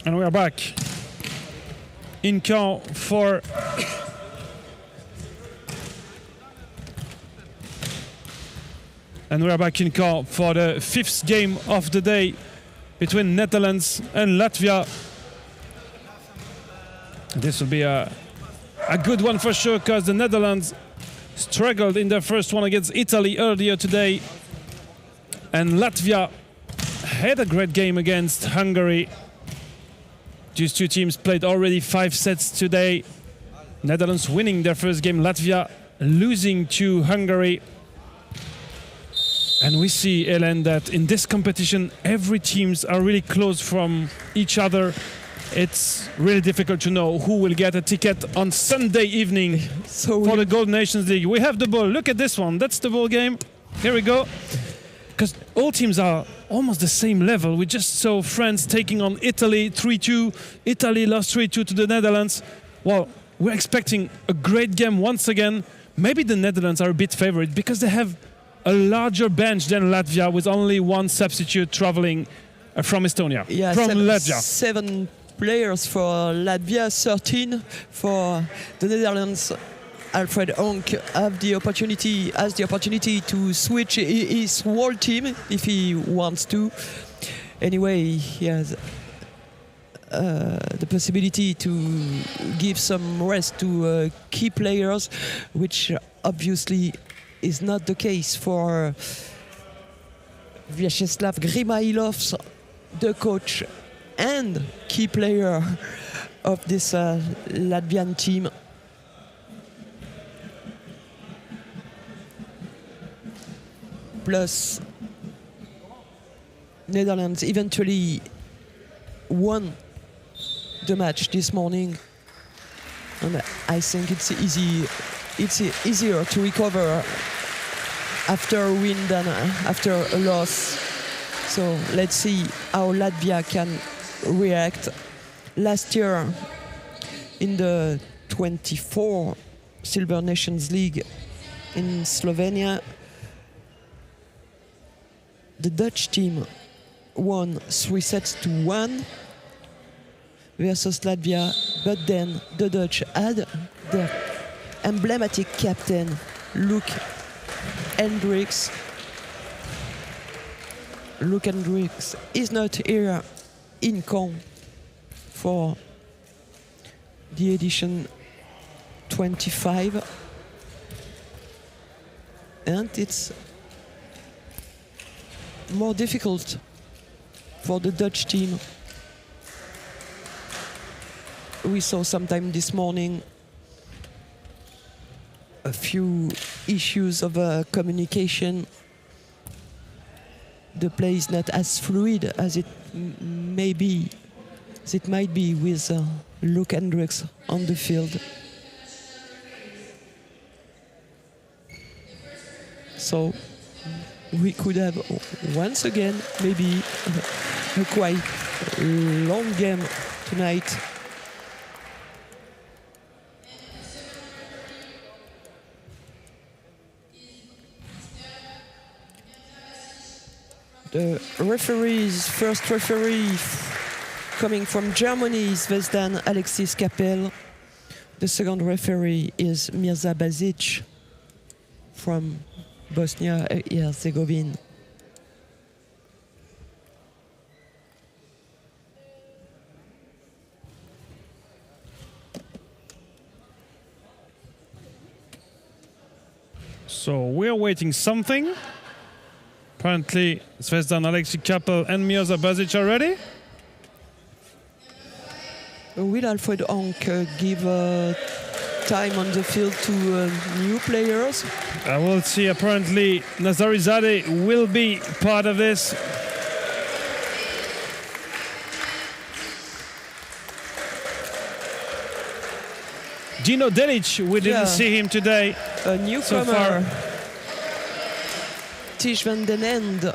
And we are back in Caen for the fifth game of the day between Netherlands and Latvia. This will be a good one for sure, because the Netherlands struggled in their first one against Italy earlier today, and Latvia had a great game against Hungary. These two teams played already 5 sets today. Netherlands winning their first game, Latvia losing to Hungary. And we see, Hélène, that in this competition, every teams are really close from each other. It's really difficult to know who will get a ticket on Sunday evening for the Golden Nations League. We have the ball. Look at this one. That's the ball game. Here we go. Because all teams are almost the same level. We just saw France taking on Italy 3-2. Italy lost 3-2 to the Netherlands. Well, we're expecting a great game once again. Maybe the Netherlands are a bit favored because they have a larger bench than Latvia, with only one substitute traveling from Estonia, from Latvia. 7 players for Latvia, 13 for the Netherlands. Alfred Honk has the opportunity to switch his whole team if he wants to. Anyway, he has the possibility to give some rest to key players, which obviously is not the case for Vyacheslav Grimailovs, the coach and key player of this Latvian team. Plus, Netherlands eventually won the match this morning, and I think it's easier to recover after a win than after a loss. So let's see how Latvia can react. Last year, in the 24 Silver Nations League in Slovenia, the Dutch team won 3-1 versus Latvia, but then the Dutch had their emblematic captain, Luke Hendricks. Luke Hendricks is not here in Caen for the edition 25, and it's more difficult for the Dutch team. We saw sometime this morning a few issues of communication. The play is not as fluid as it might be with Luke Hendricks on the field. So we could have once again maybe a quite long game tonight. The referees, first referee coming from Germany is Zvezdan Alexis Kapel. The second referee is Mirza Bazic from Bosnia and Herzegovina. So we're waiting something. Apparently, Zvezdan Alexis Kapel and Mirza Bazic are ready. Will Alfred Honk give time on the field to new players? I will see. Apparently, Nazarizadeh will be part of this. Dino Delic, we didn't see him today. A newcomer. So far. Tish van den End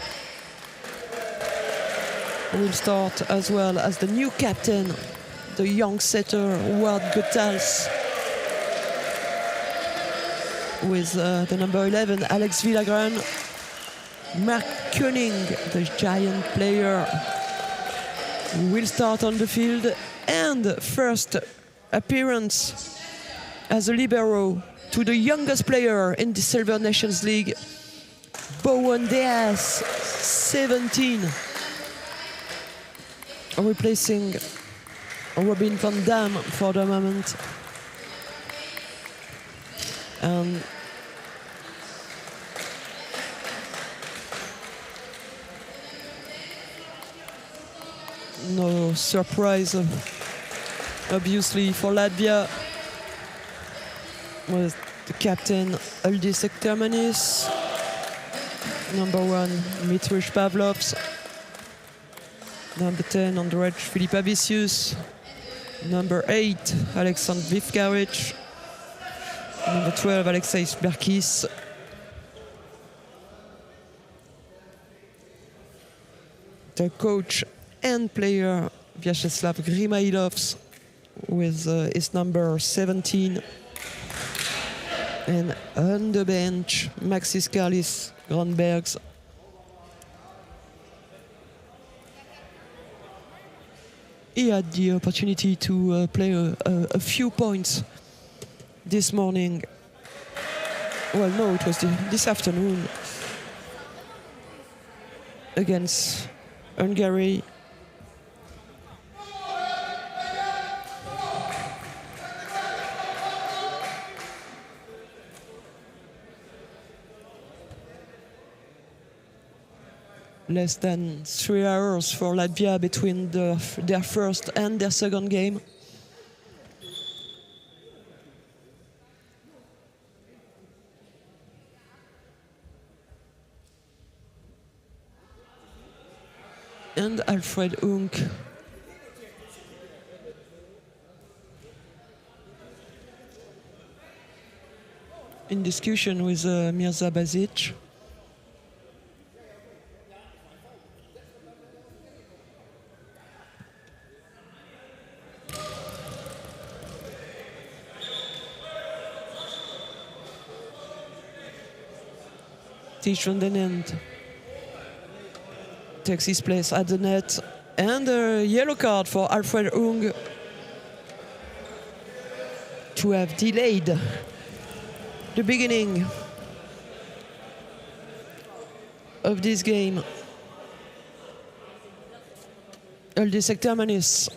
will start as well as the new captain, the young setter Ward Gotals, with the number 11 Alex Villagran, Mark Koenig, the giant player, will start on the field, and first appearance as a libero to the youngest player in the Silver Nations League, Bowen Diaz, 17, replacing Robin van Dam for the moment. And no surprise, obviously, for Latvia, with the captain Aldis Ektermanis, number 1 Mitrush Pavlovs, number 10 Andrej Filipavicius, number 8 Aleksandr Vivkaric, number 12 Alexei Berkis, the coach and player Vyacheslav Grimailovs with his number 17, and on the bench Maxis Karlis Gronbergs. He had the opportunity to play a few points this morning. Well, no, it was this afternoon against Hungary. Less than 3 hours for Latvia between their first and their second game. And Alfred Unk in discussion with Mirza Basic. Tish van den End takes his place at the net, and a yellow card for Alfred Ung to have delayed the beginning of this game. Aldis Ektermanis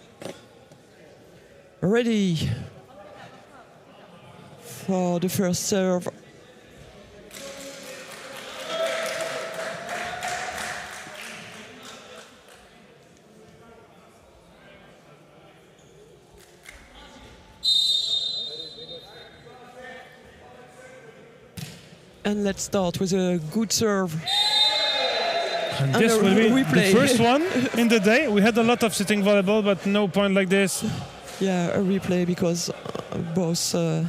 ready for the first serve. And let's start with a good serve. And this will be the first one in the day. We had a lot of sitting volleyball, but no point like this. Yeah, a replay, because both the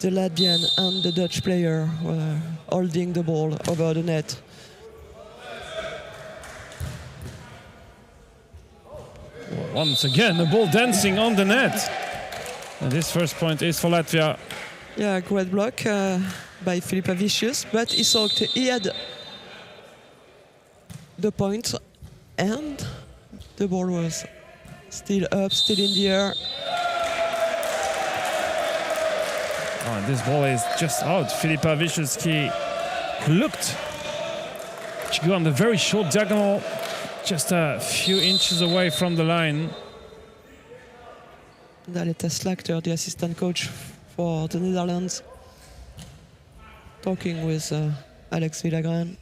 Latvian and the Dutch player were holding the ball over the net. Once again, the ball dancing on the net. And this first point is for Latvia. Yeah, great block by Filipavicius, but he had the point, and the ball was still up, still in the air. Oh, and this ball is just out. Filipavicius looked to go on the very short diagonal, just a few inches away from the line. Daleta Slakter, the assistant coach for the Netherlands, talking with Alex Villagran.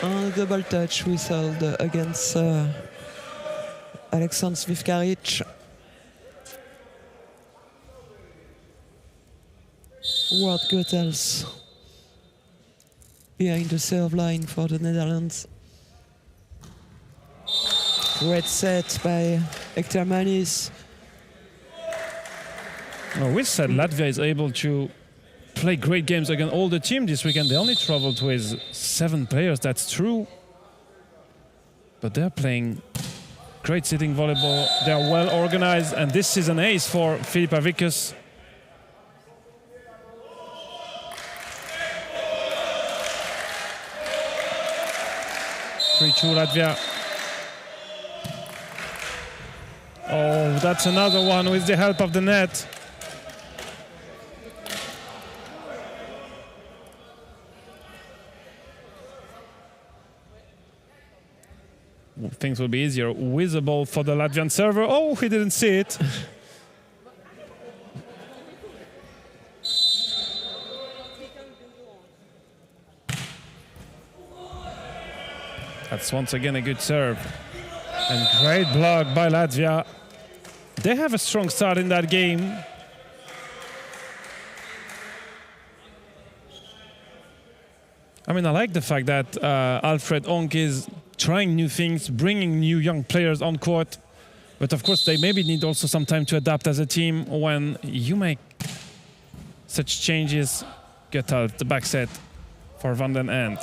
A double touch whistled against Aleksandr Vivkaric. Ward Goethals behind the serve line for the Netherlands. Great set by Ektermanis. Well, we said Latvia is able to play great games against all the teams this weekend. They only traveled with 7 players, that's true. But they're playing Great sitting volleyball. They are well organized, and this is an ace for Filip Avicus. Latvia. Oh, that's another one with the help of the net. Things will be easier. Visible for the Latvian server. Oh, he didn't see it. That's once again a good serve. And great block by Latvia. They have a strong start in that game. I mean, I like the fact that Alfred Onk is trying new things, bringing new young players on court. But of course, they maybe need also some time to adapt as a team when you make such changes. Get out the back set for Van den End.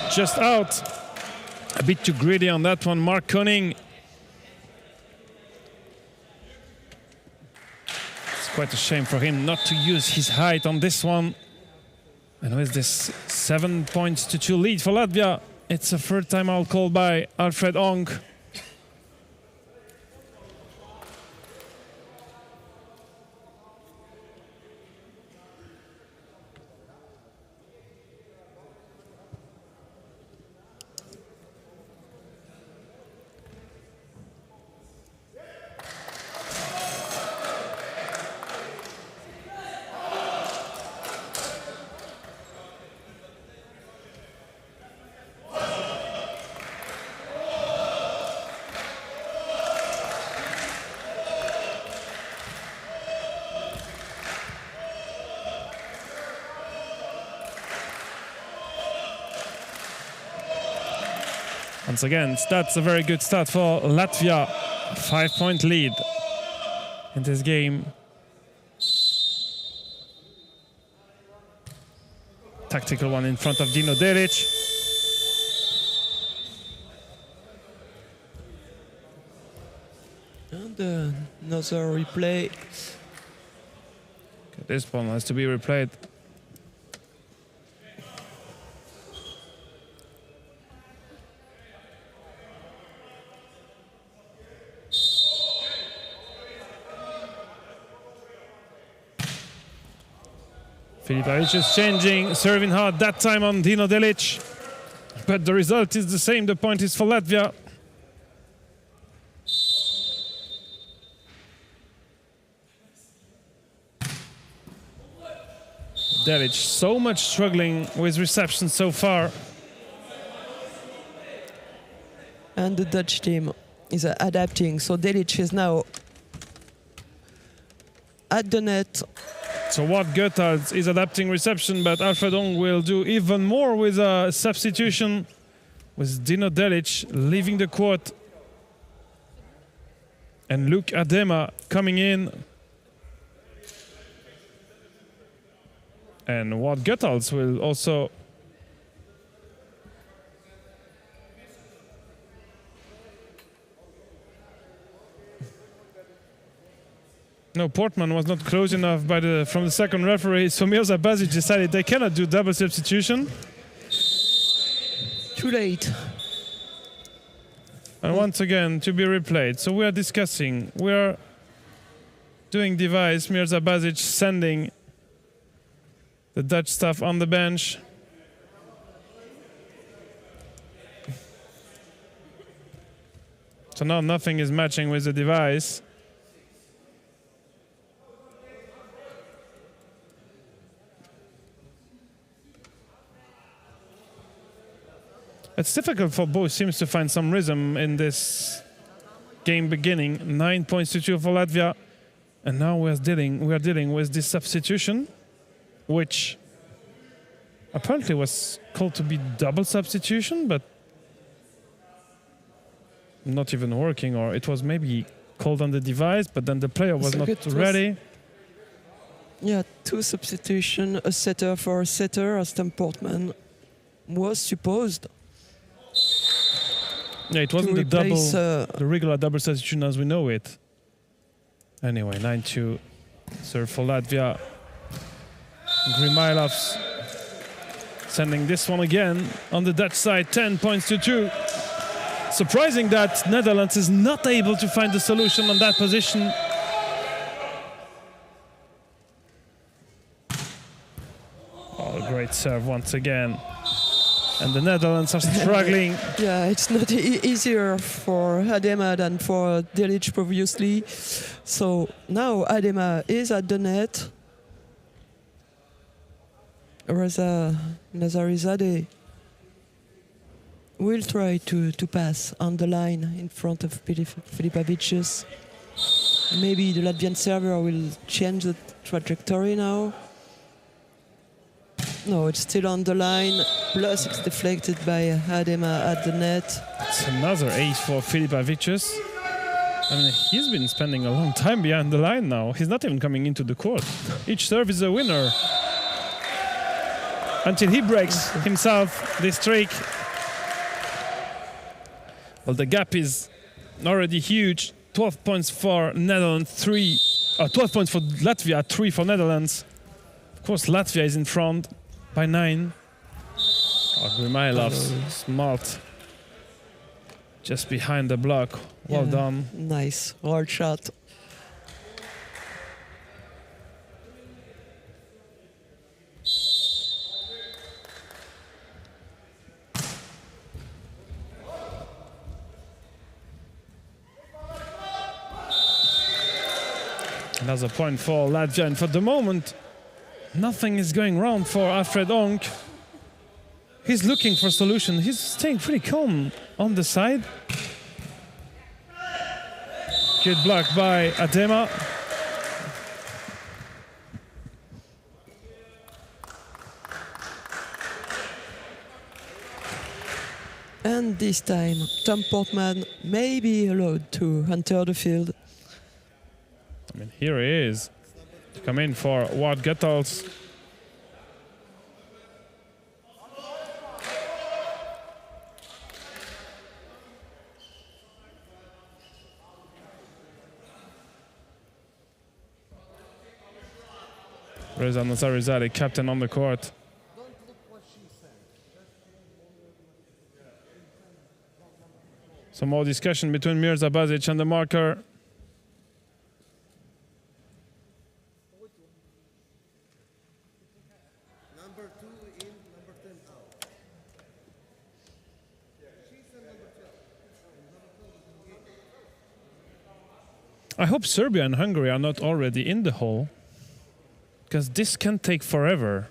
Just out. A bit too greedy on that one. Mark Koning. It's quite a shame for him not to use his height on this one. And with this 7 points to 2 lead for Latvia, it's a third time out called by Alfred Onk. Once again, that's a very good start for Latvia. 5-point lead in this game. Tactical one in front of Dino Deric. And another replay. This one has to be replayed. Filip Avicus is changing, serving hard that time on Dino Delic. But the result is the same, the point is for Latvia. Delic so much struggling with reception so far. And the Dutch team is adapting, so Delic is now at the net. So Wout Goethals is adapting reception, but Alfred Onk will do even more with a substitution with Dino Delic leaving the court. And Luke Adema coming in. And Wout Goethals will also no, Portman was not close enough from the second referee, so Mirza Bazic decided they cannot do double substitution. Too late. And once again, to be replayed. So we are discussing, we are doing device, Mirza Bazic sending the Dutch staff on the bench. So now nothing is matching with the device. It's difficult for both teams to find some rhythm in this game beginning. 9 points to 2 for Latvia. And now we are dealing with this substitution, which apparently was called to be double substitution, but not even working, or it was maybe called on the device, but then the player was not ready. Yeah, 2 substitution, a setter for a setter, as Tom Portman was supposed. Yeah, it wasn't the regular double substitution as we know it. Anyway, 9-2 serve for Latvia. Grimailovs sending this one again on the Dutch side, 10 points to 2. Surprising that Netherlands is not able to find the solution on that position. Oh, great serve once again. And the Netherlands are struggling. Yeah, it's not easier for Adema than for Delic previously. So now Adema is at the net. Reza Nazarizadeh will try to pass on the line in front of Filipavicius. Maybe the Latvian server will change the trajectory now. No, it's still on the line. Plus, it's deflected by Adema at the net. It's another ace for Filipavicius. I mean, he's been spending a long time behind the line now. He's not even coming into the court. Each serve is a winner. Until he breaks himself this streak. Well, the gap is already huge. 12 points for Netherlands, 12 points for Latvia, 3 for Netherlands. Of course, Latvia is in front by 9. Oh, Grimailov's smart. Just behind the block. Well done. Nice. Hard shot. Another point for Latvia, and for the moment, nothing is going wrong for Alfred Onk. He's looking for a solution. He's staying pretty calm on the side. Good block by Adema. And this time, Tom Portman may be allowed to enter the field. I mean, here he is. To come in for Ward Gettels. Reza Nazarizadeh, captain on the court. Some more discussion between Mirza Bazic and the marker. I hope Serbia and Hungary are not already in the hole, because this can take forever.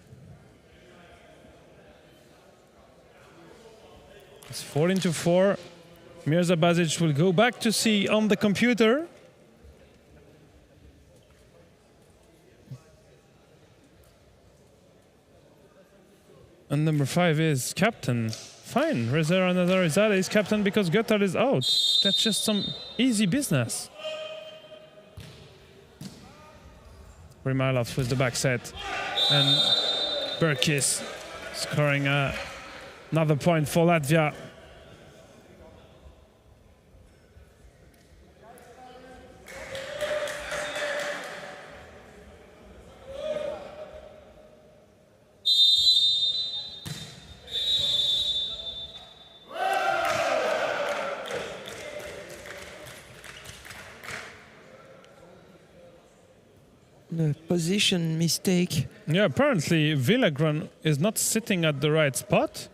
It's 14-4. Mirza Bazic will go back to see on the computer. And number 5 is captain. Fine, Reza Nazarizadeh is captain because Götter is out. That's just some easy business. Grimailovs with the back set. And Berkis scoring another point for Latvia. Position mistake. Yeah, apparently Villagran is not sitting at the right spot.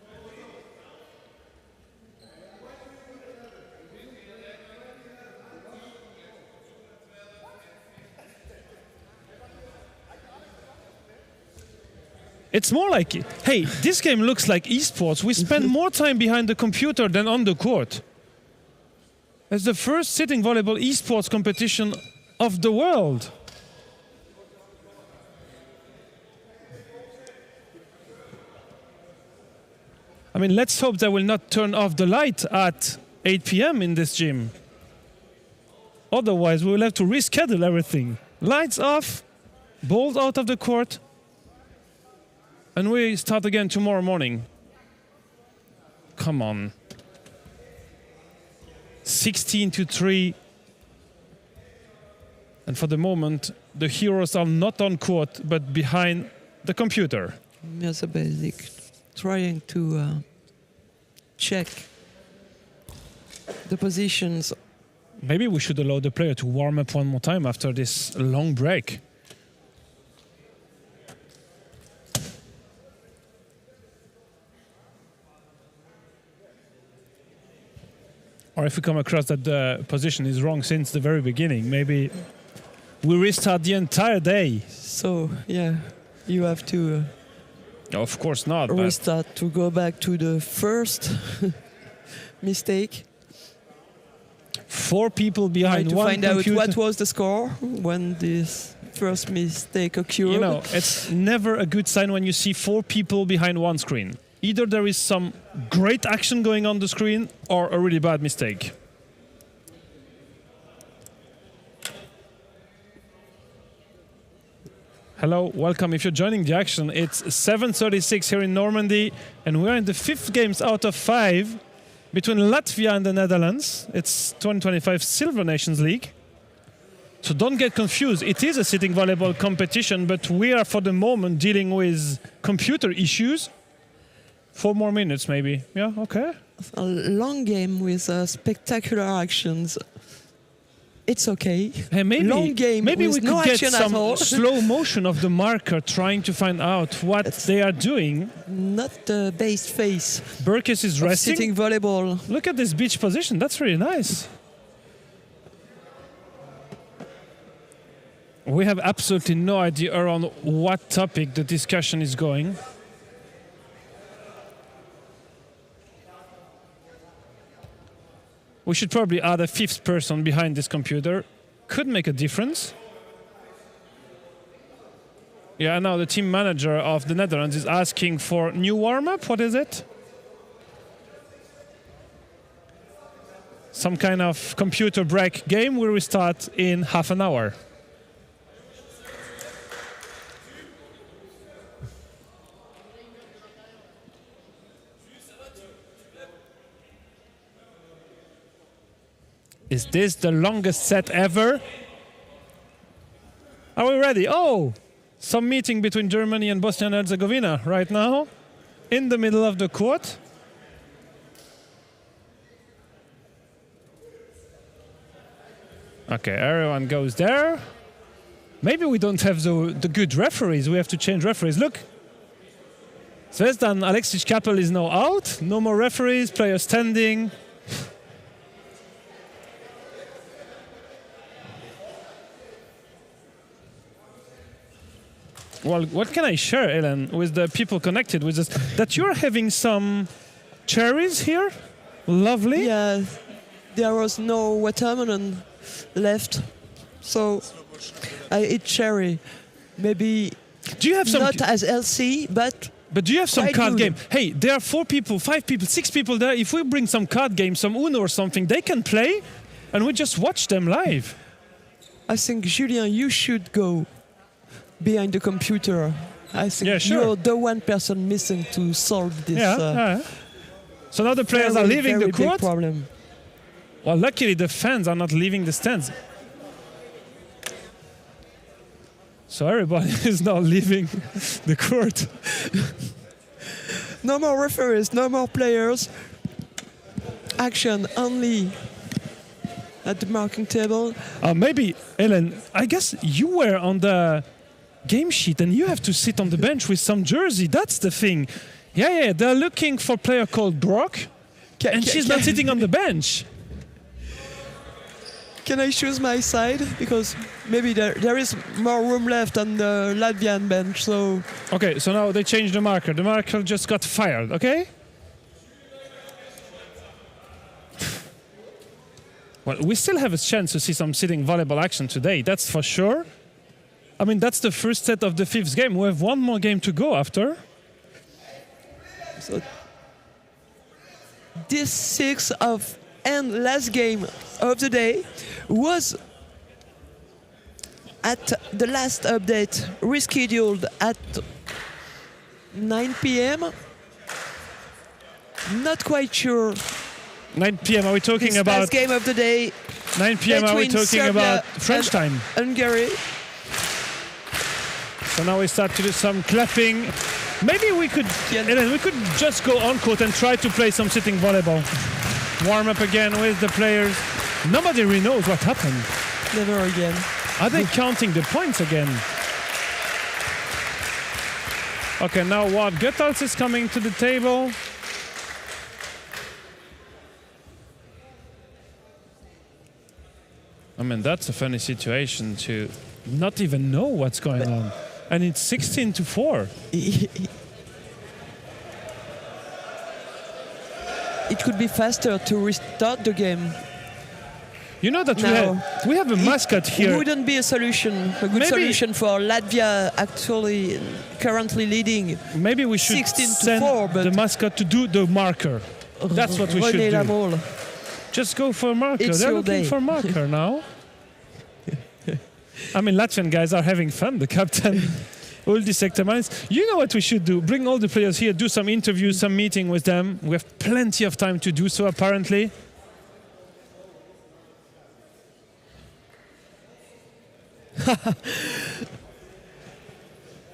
It's more like, hey, this game looks like esports. We spend more time behind the computer than on the court. It's the first sitting volleyball esports competition of the world. I mean, let's hope they will not turn off the light at 8 p.m. in this gym. Otherwise, we will have to reschedule everything. Lights off, balls out of the court, and we start again tomorrow morning. Come on. 16-3. And for the moment, the heroes are not on court, but behind the computer. Yes, a basic. Trying to check the positions. Maybe we should allow the player to warm up one more time after this long break. Or if we come across that the position is wrong since the very beginning, maybe we restart the entire day. So, yeah, you have to of course not. restart to go back to the first mistake. 4 people behind to one find computer. out what was the score when this first mistake occurred. You know, it's never a good sign when you see 4 people behind one screen. Either there is some great action going on the screen or a really bad mistake. Hello, welcome. If you're joining the action, it's 7:36 here in Normandy, and we're in the 5th games out of 5 between Latvia and the Netherlands. It's 2025 Silver Nations League. So don't get confused. It is a sitting volleyball competition, but we are for the moment dealing with computer issues. 4 more minutes, maybe. Yeah, okay. A long game with spectacular actions. It's okay. Hey, long game maybe with we no could get action at all. some slow motion of the marker trying to find out what they are doing. Not the base face. Burkes is resting. Sitting volleyball. Look at this beach position. That's really nice. We have absolutely no idea around what topic the discussion is going. We should probably add a 5th person behind this computer. Could make a difference. Yeah, now the team manager of the Netherlands is asking for new warm-up. What is it? Some kind of computer break game will restart in half an hour. Is this the longest set ever? Are we ready? Oh, some meeting between Germany and Bosnia and Herzegovina right now, in the middle of the court. Okay, everyone goes there. Maybe we don't have the good referees. We have to change referees. Look, Zvezdan Aleksic Kapel is now out. No more referees, players standing. Well, what can I share, Ellen, with the people connected with us? That you're having some cherries here? Lovely. Yeah, there was no watermelon left, so I eat cherry. Maybe do you have some not as healthy, but do you have some card good. game? Hey, there are 4 people, 5 people, 6 people there. If we bring some card game, some Uno or something, they can play, and we just watch them live. I think, Julien, you should go behind the computer. I think you're the one person missing to solve this. So now the players are leaving the court. Problem. Well, luckily the fans are not leaving the stands. So everybody is now leaving the court. No more referees, no more players. Action only at the marking table. Maybe, Ellen, I guess you were on the game sheet and you have to sit on the bench with some jersey. That's the thing. Yeah, they're looking for a player called Brock, and she's not sitting on the bench. Can I choose my side? Because maybe there is more room left on the Latvian bench, so... Okay, so now they changed the marker. The marker just got fired, okay? Well, we still have a chance to see some sitting volleyball action today, that's for sure. I mean, that's the first set of the 5th game. We have one more game to go after. So this 6th of and last game of the day was at the last update rescheduled at 9 p.m. Not quite sure. 9 p.m. Are we talking This about last game of the day? 9 p.m. Are we talking Serbia about French time? Hungary. So now we start to do some clapping. Maybe we could, Ellen, we could just go on court and try to play some sitting volleyball. Warm up again with the players. Nobody really knows what happened. Never again. Are they counting the points again? Okay, now what? Goethals is coming to the table. I mean, that's a funny situation to not even know what's going on. And it's 16-4. It could be faster to restart the game. You know that we have a mascot here. It wouldn't be a solution, a good solution for Latvia actually currently leading. Maybe we should 16-4, send the mascot to do the marker. That's what we should do. Just go for a marker. It's They're your looking day. for a marker now. I mean, Latvian guys are having fun. The captain, Uldis Sektermanis. You know what we should do? Bring all the players here, do some interviews, some meeting with them. We have plenty of time to do so, apparently.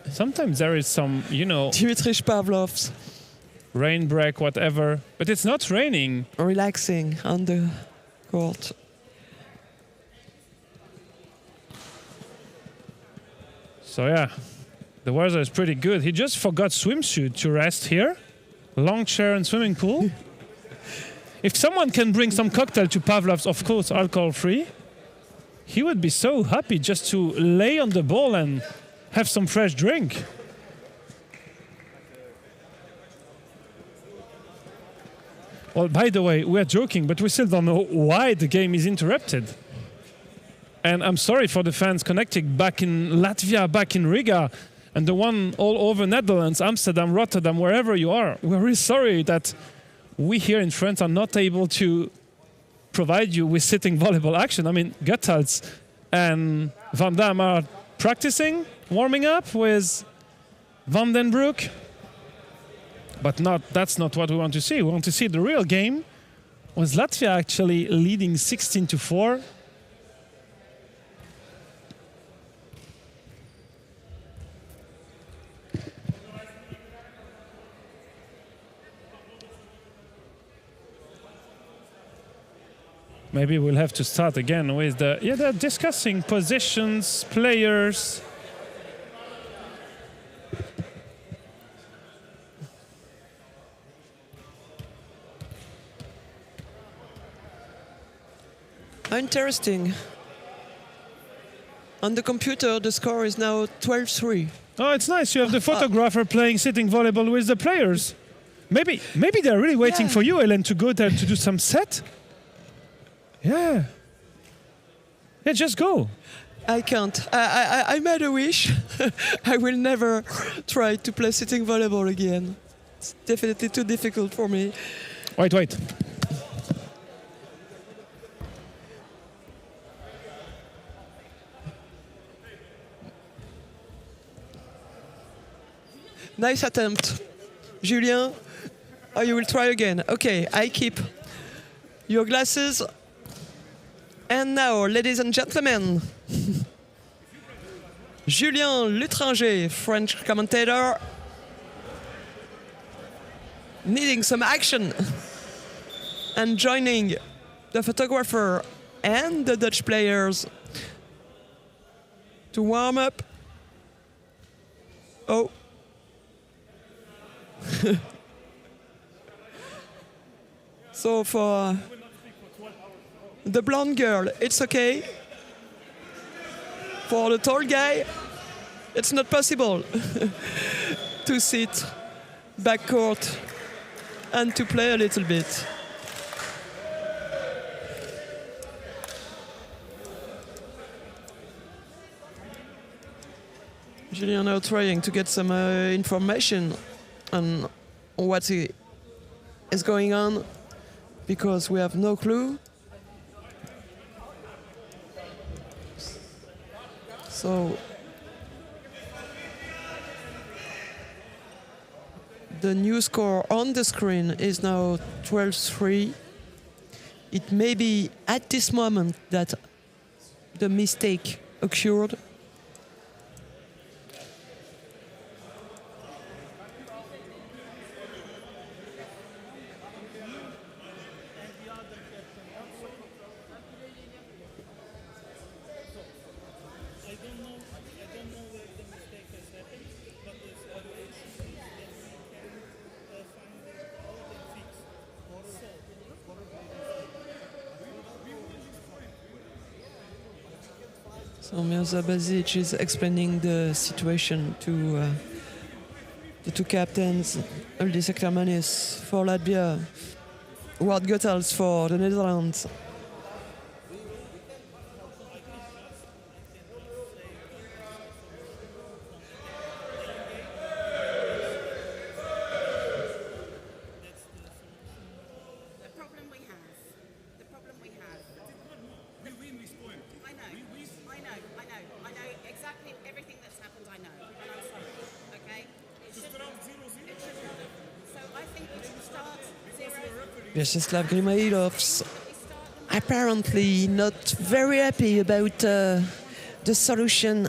Sometimes there is some, you know, Dimitrish Pavlovs. Rain break, whatever. But it's not raining. Relaxing on the court. So yeah, the weather is pretty good. He just forgot swimsuit to rest here. Long chair and swimming pool. If someone can bring some cocktail to Pavlov's, of course, alcohol-free, he would be so happy just to lay on the ball and have some fresh drink. Well, by the way, we're joking, but we still don't know why the game is interrupted. And I'm sorry for the fans connecting back in Latvia, back in Riga, and the one all over Netherlands, Amsterdam, Rotterdam, wherever you are. We're really sorry that we here in France are not able to provide you with sitting volleyball action. I mean, Goethals and Van Dam are practicing, warming up with Van den Broek. But that's not what we want to see. We want to see the real game. Was Latvia actually leading 16-4? Maybe we'll have to start again with the... Yeah, they're discussing positions, players. Interesting. On the computer, the score is now 12-3. Oh, it's nice. You have the photographer playing sitting volleyball with the players. Maybe they're really waiting for you, Ellen, to go there to do some set. Yeah. Yeah, just go. I can't. I made a wish. I will never try to play sitting volleyball again. It's definitely too difficult for me. Wait. Nice attempt. Julien, oh, you will try again. Okay, I keep your glasses. And now, ladies and gentlemen, Julien Lutranger, French commentator, needing some action and joining the photographer and the Dutch players to warm up. Oh. So for The blonde girl, it's okay. For the tall guy, it's not possible to sit backcourt and to play a little bit. Julien now trying to get some information on what is going on, because we have no clue. So the new score on the screen is now 12-3. It may be at this moment that the mistake occurred. So Mirza Bazic is explaining the situation to the two captains, Uldis Aktermanis for Latvia, Ward Goethals for the Netherlands. Vyacheslav Grimaidov's apparently not very happy about the solution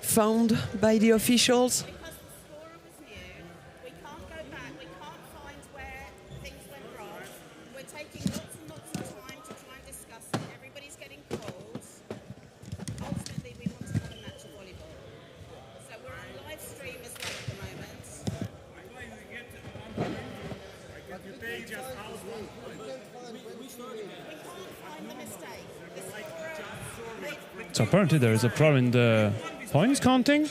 found by the officials. Because the scorer was new, we can't go back, we can't find where things went wrong. We're taking lots and lots of time to try and discuss it. Everybody's getting cold. Ultimately, we want to have a match of volleyball. So we're on live stream as well at the moment. So apparently there is a problem in the points counting.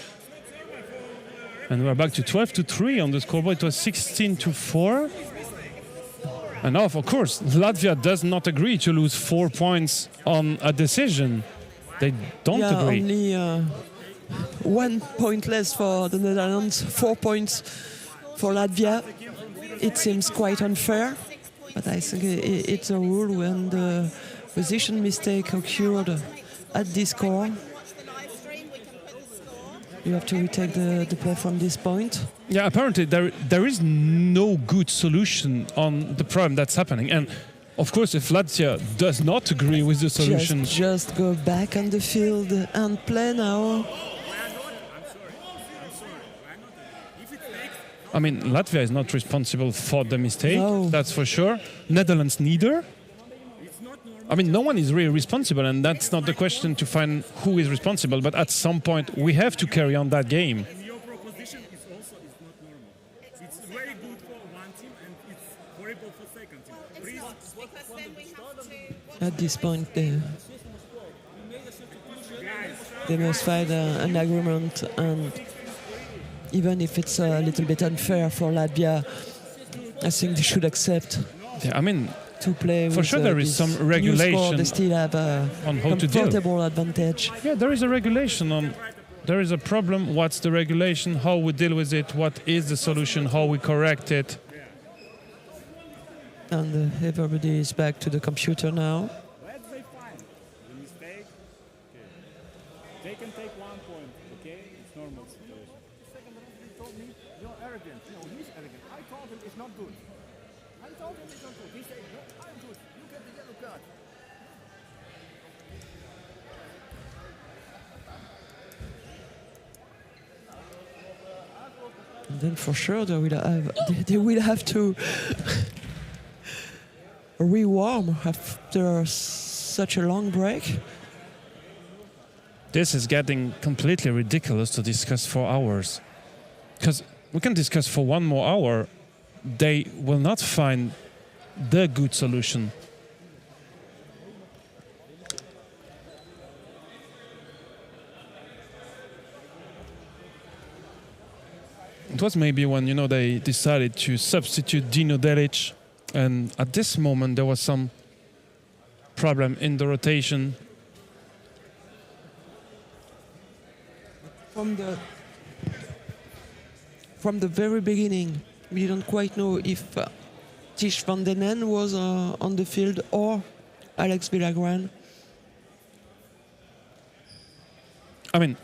And we're back to 12-3 on the scoreboard. It was 16-4. And now, of course, Latvia does not agree to lose 4 points on a decision. They don't agree. Only 1 point less for the Netherlands, 4 points for Latvia. It seems quite unfair, but I think it's a rule when the position mistake occurred at this score. You have to retake the play from this point. Yeah, apparently there is no good solution on the problem that's happening. And of course, if Latvia does not agree with the solution... Just go back on the field and play now. I mean, Latvia is not responsible for the mistake, no. That's for sure. Netherlands neither. I mean, no one is really responsible, and that's not the question to find who is responsible, but at some point we have to carry on that game. And your proposition is also not normal. It's very good for one team and it's horrible for second team. It's not, because then we have to... At this point, they must find an agreement, and even if it's a little bit unfair for Latvia, I think they should accept. Yeah, I mean, to play for with, sure there is some regulation they still have a on how to deal. Comfortable advantage. Yeah, there is a regulation on. There is a problem. What's the regulation? How we deal with it? What is the solution? How we correct it? And everybody is back to the computer now. Let's say fine. The mistake. Okay. They can take 1 point. Okay, it's normal situation. Second referee told me you're arrogant. No, he's arrogant. I told him it's not good. I told him it's not good. He said, no, I'm good. You get the yellow card. And then for sure they will have to rewarm after such a long break. This is getting completely ridiculous to discuss for hours. Because we can discuss for 1 more hour. They will not find the good solution. It was maybe when, you know, they decided to substitute Dino Delic, and at this moment there was some problem in the rotation. From the very beginning, we didn't quite know if Tish van den Ende was on the field or Alex Villagrán. I mean,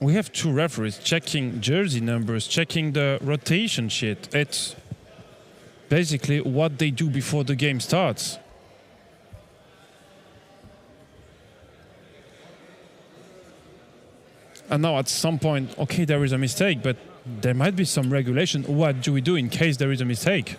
we have two referees checking jersey numbers, checking the rotation sheet. It's basically what they do before the game starts. And now at some point, okay, there is a mistake, but there might be some regulation. What do we do in case there is a mistake?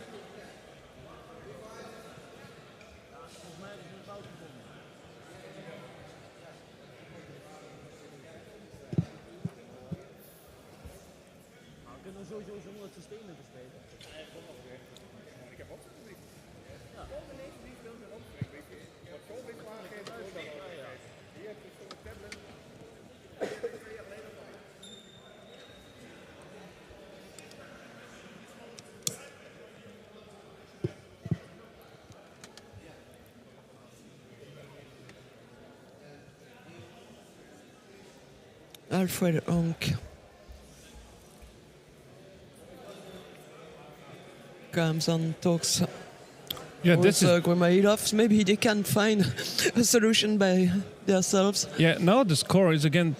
Alfred Honk comes and talks Yeah, with Grimailovs. Maybe they can find a solution by themselves. Yeah, now the score is again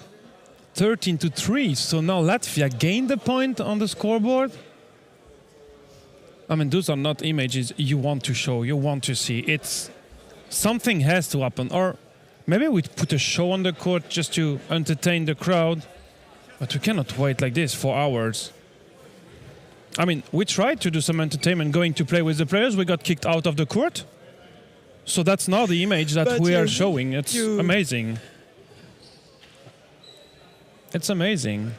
13-3. So now Latvia gained a point on the scoreboard. I mean, those are not images you want to show, you want to see. It's something has to happen. Or maybe we put a show on the court just to entertain the crowd. But we cannot wait like this for hours. I mean, we tried to do some entertainment going to play with the players. We got kicked out of the court. So that's now the image that But we are showing. It's amazing. It's amazing.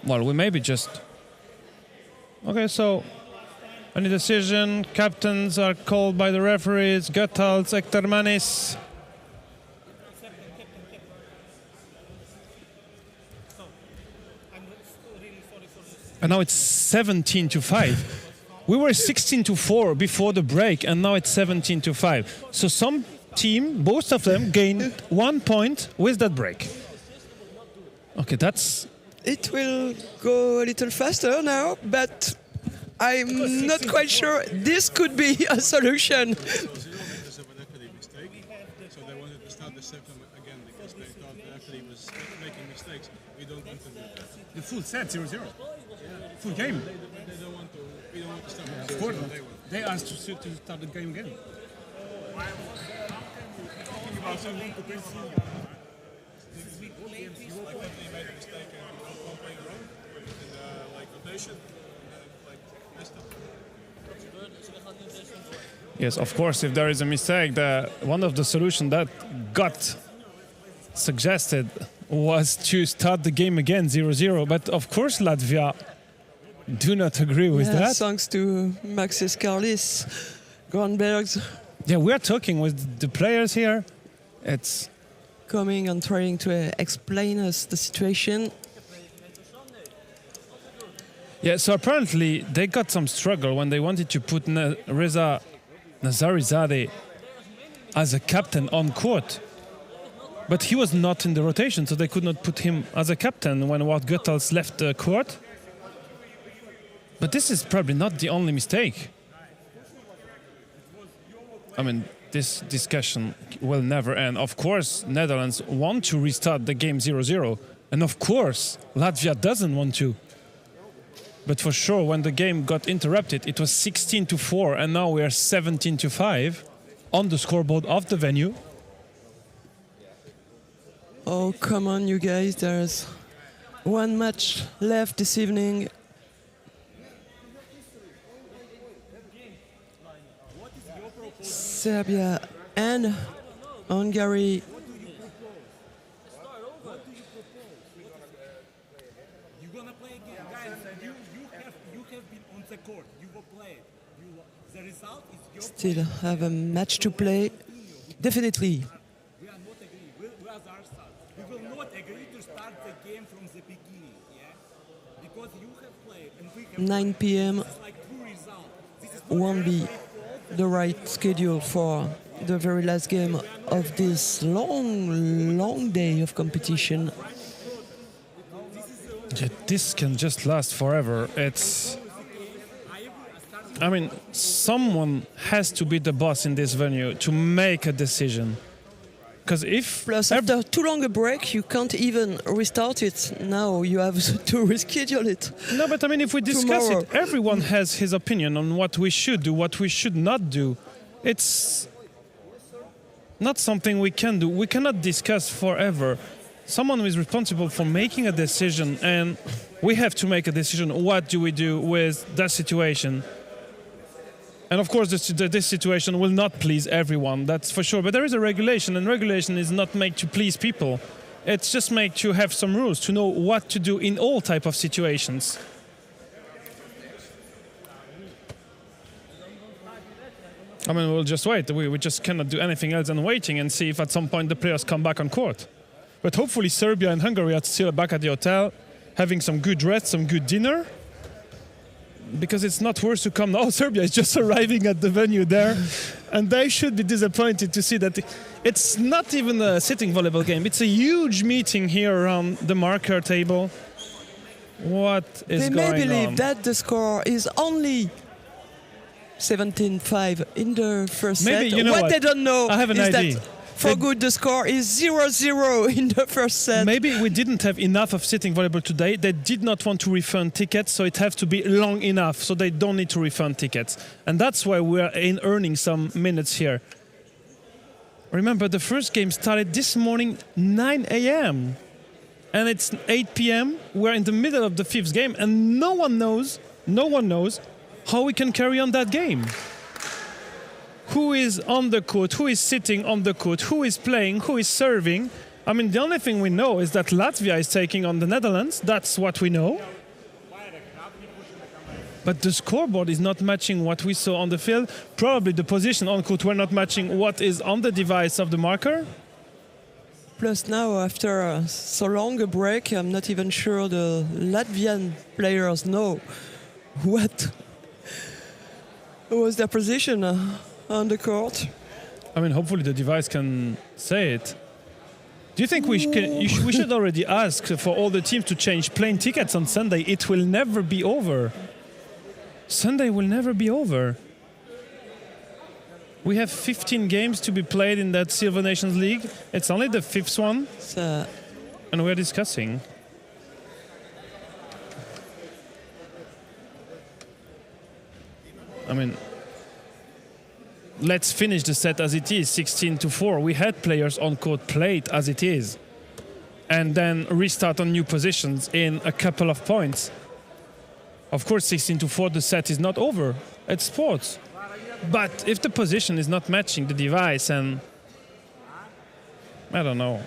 Well, we maybe just... Okay, so... Any decision? Captains are called by the referees. Göttals, Ektermanis. And now it's 17-5. We were 16-4 before the break, and now it's 17-5. So some team, both of them, gained 1 point with that break. Okay, that's... It will go a little faster now, but I'm not quite sure this could be a solution. There's a referee mistake, so they wanted to start the second again because they thought the referee was making mistakes. We don't want to do that. The full set, 0-0. Full game. They don't want to. We don't want to start. Of course not. They asked to start the game again. Yes, of course, if there is a mistake, one of the solutions that got suggested was to start the game again 0-0. But of course, Latvia do not agree with that. Thanks to Maxis Carlis, Gronbergs. Yeah, we are talking with the players here. It's coming and trying to explain us the situation. Yeah, so apparently they got some struggle when they wanted to put Reza Nazarizadeh as a captain on court. But he was not in the rotation, so they could not put him as a captain when Wout Göttals left the court. But this is probably not the only mistake. I mean, this discussion will never end. Of course, Netherlands want to restart the game 0-0. And of course, Latvia doesn't want to. But for sure, when the game got interrupted, it was 16-4, and now we are 17-5 on the scoreboard of the venue. Oh, come on, you guys. There's one match left this evening. Serbia and Hungary. You're gonna play again, guys. You have been on the court. You will play. The result is your. Still have a match to play. Definitely. We are not agreeing. We are the We will not agree to start the game from the beginning, yeah? Because you have played and we have 9 p.m. played. It's like two results. This is not won't be every the right schedule for the very last game of this long day of competition. Yeah, this can just last forever. I mean, someone has to be the boss in this venue to make a decision. Because if Plus, after too long a break, you can't even restart it. Now you have to reschedule it. No, but I mean, if we discuss Tomorrow. it, everyone has his opinion on what we should do, what we should not do. It's not something we can do. We cannot discuss forever. Someone who is responsible for making a decision, and we have to make a decision. What do we do with that situation? And of course, this situation will not please everyone, that's for sure. But there is a regulation, and regulation is not made to please people. It's just made to have some rules, to know what to do in all type of situations. I mean, we'll just wait. We just cannot do anything else than waiting and see if at some point the players come back on court. But hopefully Serbia and Hungary are still back at the hotel, having some good rest, some good dinner. Because it's not worse to come now. Serbia is just arriving at the venue there, and they should be disappointed to see that it's not even a sitting volleyball game. It's a huge meeting here around the marker table. What is They going on? may believe that the score is only 17-5 in the first Maybe, set. you know what what? they don't know I have an is idea. that for good the score is 0-0 in the first set. Maybe we didn't have enough of sitting volleyball today. They did not want to refund tickets, so it has to be long enough, so they don't need to refund tickets. And that's why we're earning some minutes here. Remember, the first game started this morning 9 a.m. And it's 8 p.m. We're in the middle of the fifth game, and no one knows how we can carry on that game. Who is on the court, who is sitting on the court, who is playing, who is serving. I mean, the only thing we know is that Latvia is taking on the Netherlands. That's what we know. But the scoreboard is not matching what we saw on the field. Probably the position on court were not matching what is on the device of the marker. Plus now, after so long a break, I'm not even sure the Latvian players know what was their position on the court. I mean, hopefully the device can say it. Do you think we should already ask for all the teams to change plane tickets on Sunday? It will never be over. Sunday will never be over. We have 15 games to be played in that Silver Nations League. It's only the fifth one, and we're discussing. I mean, let's finish the set as it is, 16-4. We had players on court play it as it is, and then restart on new positions in a couple of points. Of course, 16-4, the set is not over. It's sports. But if the position is not matching the device, and I don't know.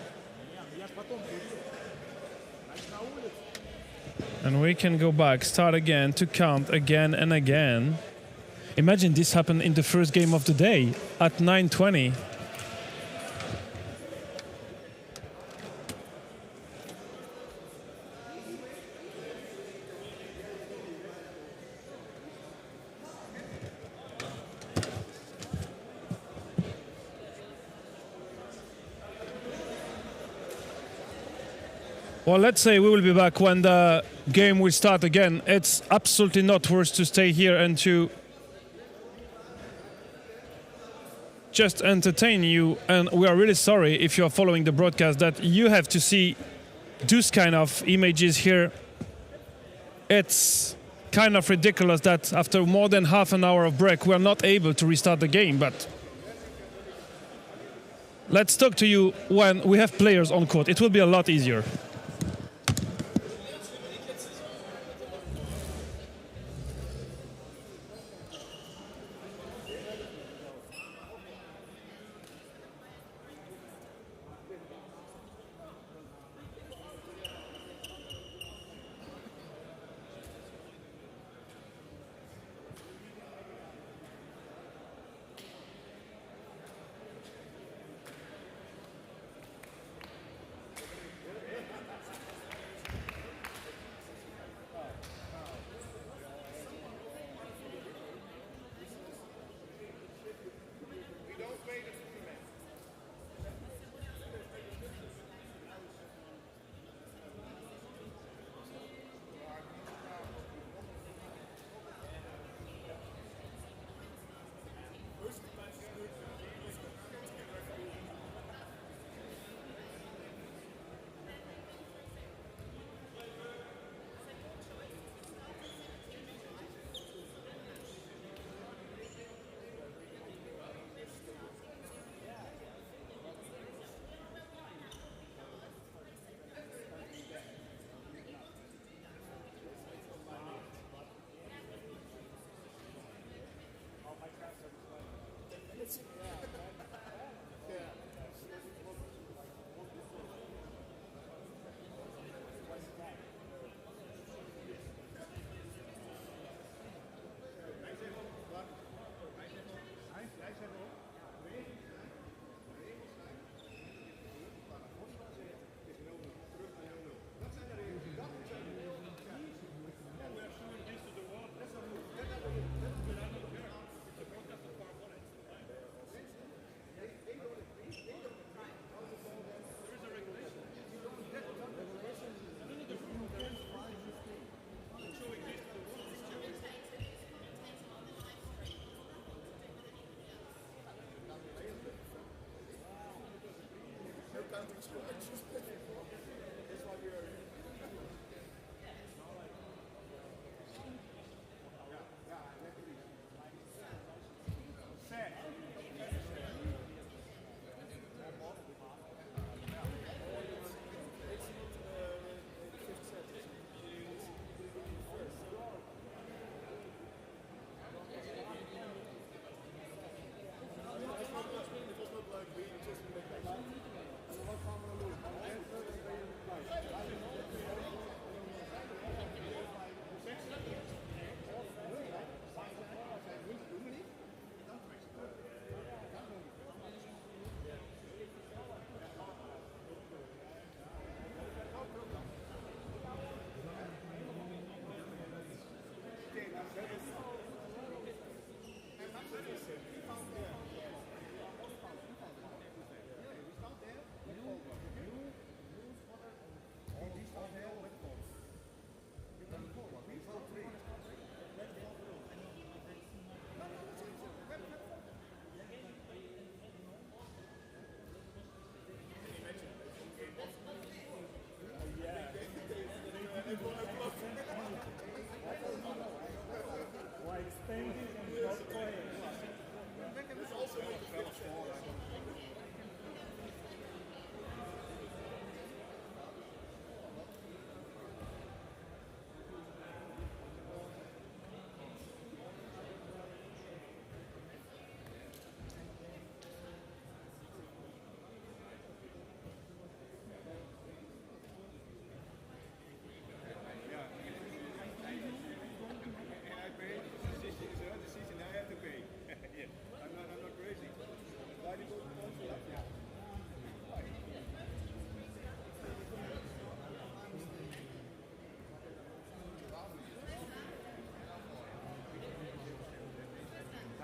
And we can go back, start again, to count again and again. Imagine this happened in the first game of the day at 9:20. Well, let's say we will be back when the game will start again. It's absolutely not worth to stay here and to just entertain you. And we are really sorry if you are following the broadcast that you have to see those kind of images here. It's kind of ridiculous that after more than half an hour of break, we are not able to restart the game. But let's talk to you when we have players on court. It will be a lot easier.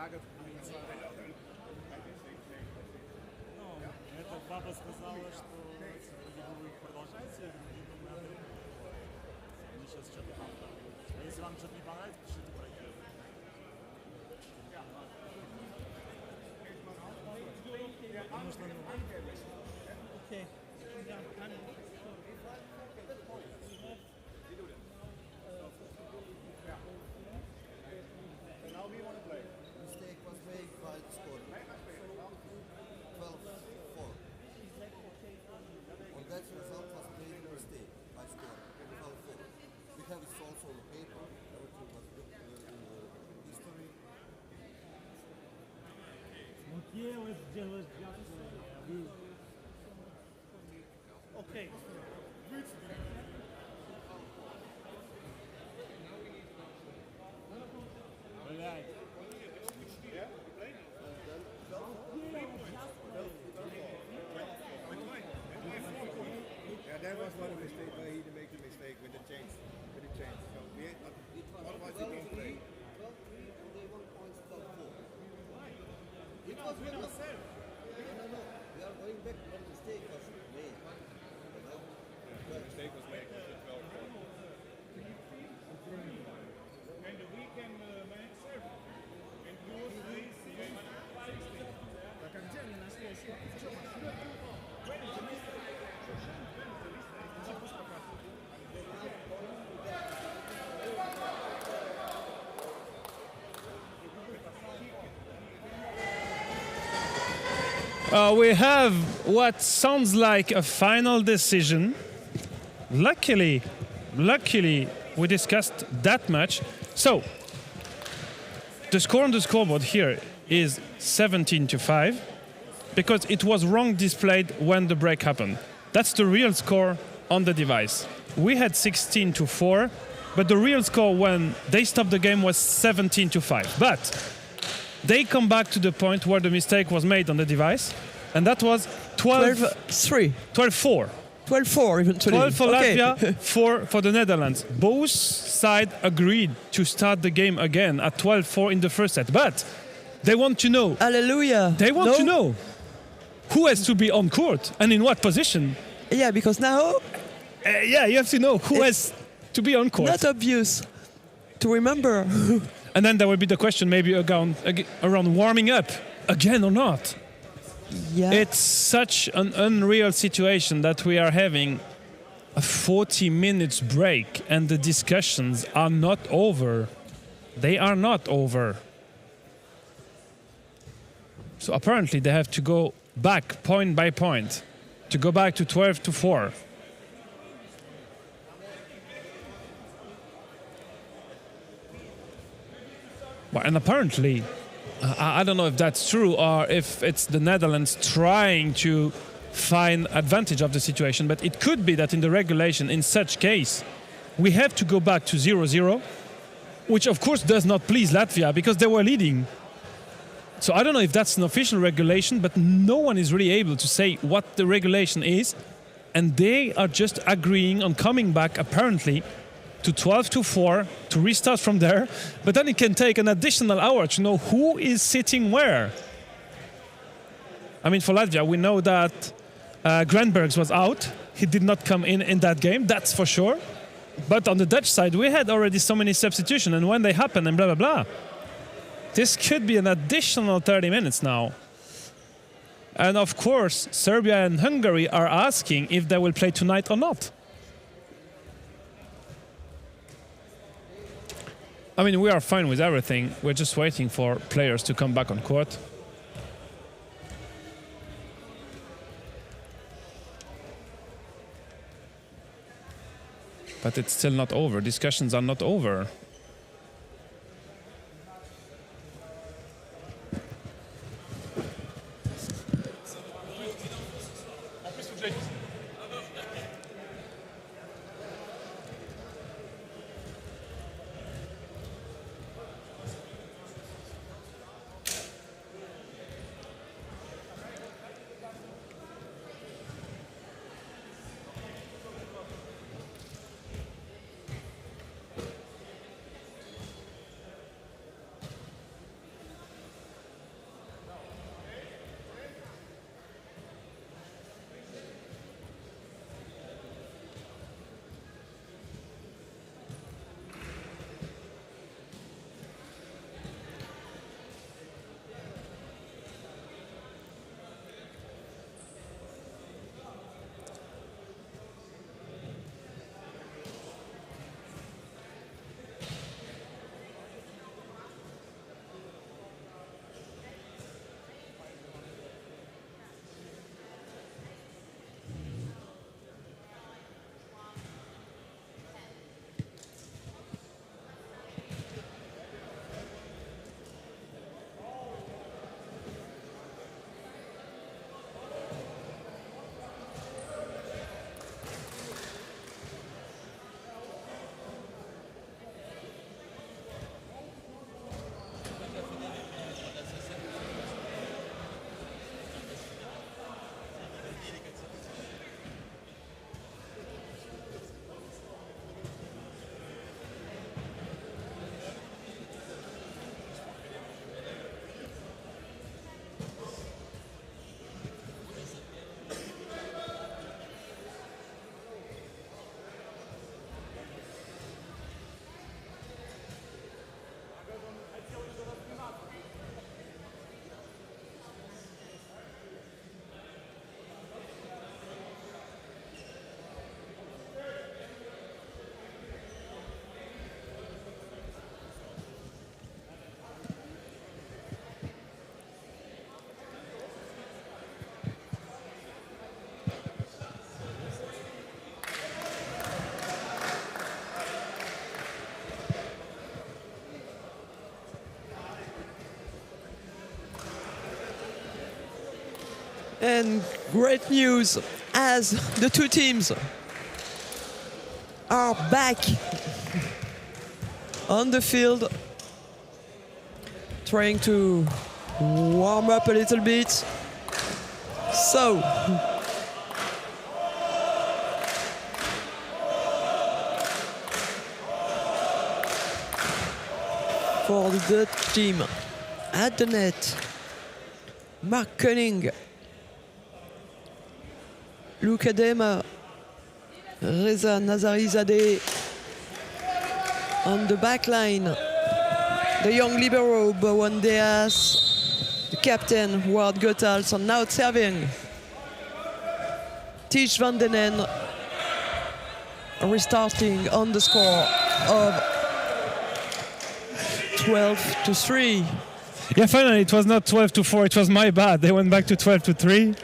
Это папа сказала, что типа, вы продолжаете, они сейчас что-то там. Если вам что-то не понравится, пишите про это. Потому что, Okay. Mistake was made by the scorer. 12-4. On that result was made a mistake by scorer. 12-4. We have it also on the paper. Everything was good in the history. окей, вот делаешь Okay. блядь. Yeah, that was one of the mistakes where he made a mistake with the change. So we had not, otherwise we don't play. 12-3 and they won points 12-4. It was when no. We are going back when the mistake was made. The mistake was made with the 12-4. And the weekend manager and you was We have what sounds like a final decision. Luckily, we discussed that much. So, the score on the scoreboard here is 17-5 because it was wrong displayed when the break happened. That's the real score on the device. We had 16-4, but the real score when they stopped the game was 17-5. But they come back to the point where the mistake was made on the device, and that was 12-3. 12-4. 12-4 eventually. 12 for Okay. Latvia, 4 for the Netherlands. Both sides agreed to start the game again at 12-4 in the first set, but they want to know. Hallelujah. They want No? to know who has to be on court and in what position. Yeah, because now Yeah, you have to know who has to be on court. not obvious to remember. And then there will be the question maybe around warming up again or not. Yeah. It's such an unreal situation that we are having a 40 minutes break and the discussions are not over. They are not over. So apparently they have to go back point by point to go back to 12-4. Well, and apparently, I don't know if that's true or if it's the Netherlands trying to find advantage of the situation, but it could be that in the regulation, in such case, we have to go back to 0-0, which of course does not please Latvia because they were leading. So I don't know if that's an official regulation, but no one is really able to say what the regulation is, and they are just agreeing on coming back apparently to 12-4 to restart from there, but then it can take an additional hour to know who is sitting where. I mean, for Latvia, we know that Granbergs was out. He did not come in that game, that's for sure. But on the Dutch side, we had already so many substitutions, and when they happen and blah, blah, blah. This could be an additional 30 minutes now. And of course, Serbia and Hungary are asking if they will play tonight or not. I mean, we are fine with everything. We're just waiting for players to come back on court. But it's still not over. Discussions are not over. And great news as the two teams are back on the field, trying to warm up a little bit. So, for the team at the net, Mark Koenig, Luke Adema, Reza Nazarizadeh on the back line, the young libero Bowen Deas, the captain Ward Goethals, and now serving Tish van den Ende, restarting on the score of 12-3. Yeah, finally, it was not 12-4. It was my bad. They went back to 12-3.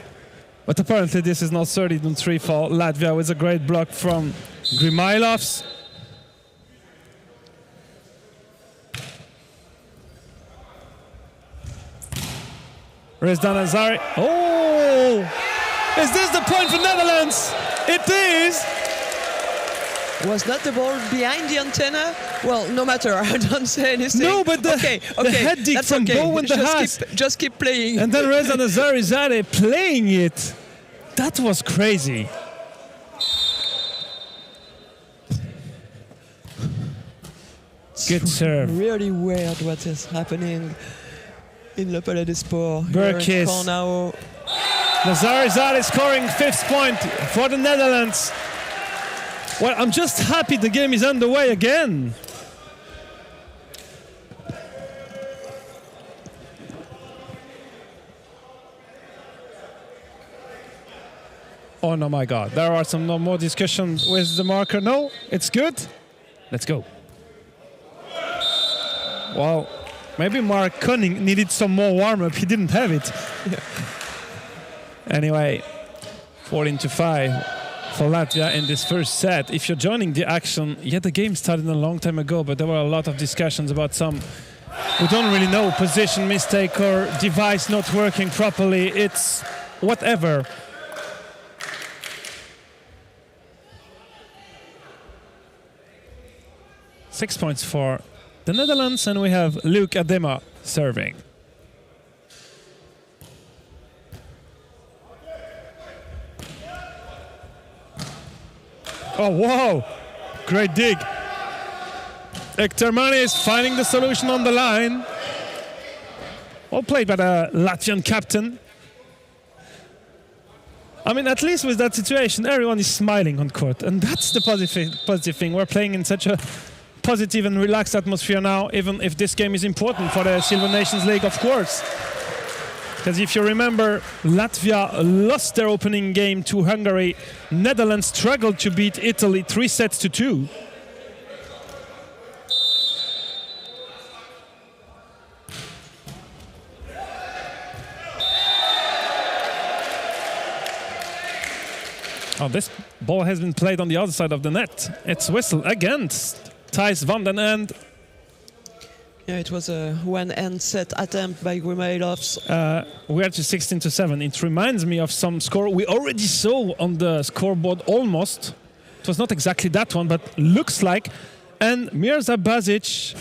But apparently, this is now 13-3 for Latvia with a great block from Grimailovs. Rezdan Azari. Oh! Is this the point for Netherlands? It is! Was that the ball behind the antenna? Well, no matter, I don't say anything. No, but the head dig from Bowen the Haas. Just keep playing. And then Reza Nazarizadeh playing it. That was crazy. Good serve. Really weird what is happening in Le Palais des Sports. Burkis. Nazarizadeh scoring 5th point for the Netherlands. Well, I'm just happy the game is underway again. Oh no, my God. There are some more discussions with the marker. No, it's good. Let's go. Well, maybe Mark Koenig needed some more warm-up. He didn't have it. Anyway, 14-5 for Latvia in this first set. If you're joining the action, the game started a long time ago, but there were a lot of discussions about some, we don't really know, position mistake or device not working properly. It's whatever. Six points for the Netherlands, and we have Luke Adema serving. Oh, wow! Great dig. Ektermani is finding the solution on the line. Well played by the Latvian captain. I mean, at least with that situation, everyone is smiling on court, and that's the positive thing. We're playing in such a positive and relaxed atmosphere now, even if this game is important for the Silver Nations League, of course. Because if you remember, Latvia lost their opening game to Hungary. Netherlands struggled to beat Italy 3-2. Oh, this ball has been played on the other side of the net. It's whistle against Thijs van den Ende. Yeah, it was a one-end set attempt by Grimailovs. We are to 16-7. It reminds me of some score we already saw on the scoreboard almost. It was not exactly that one, but looks like. And Mirza Bazic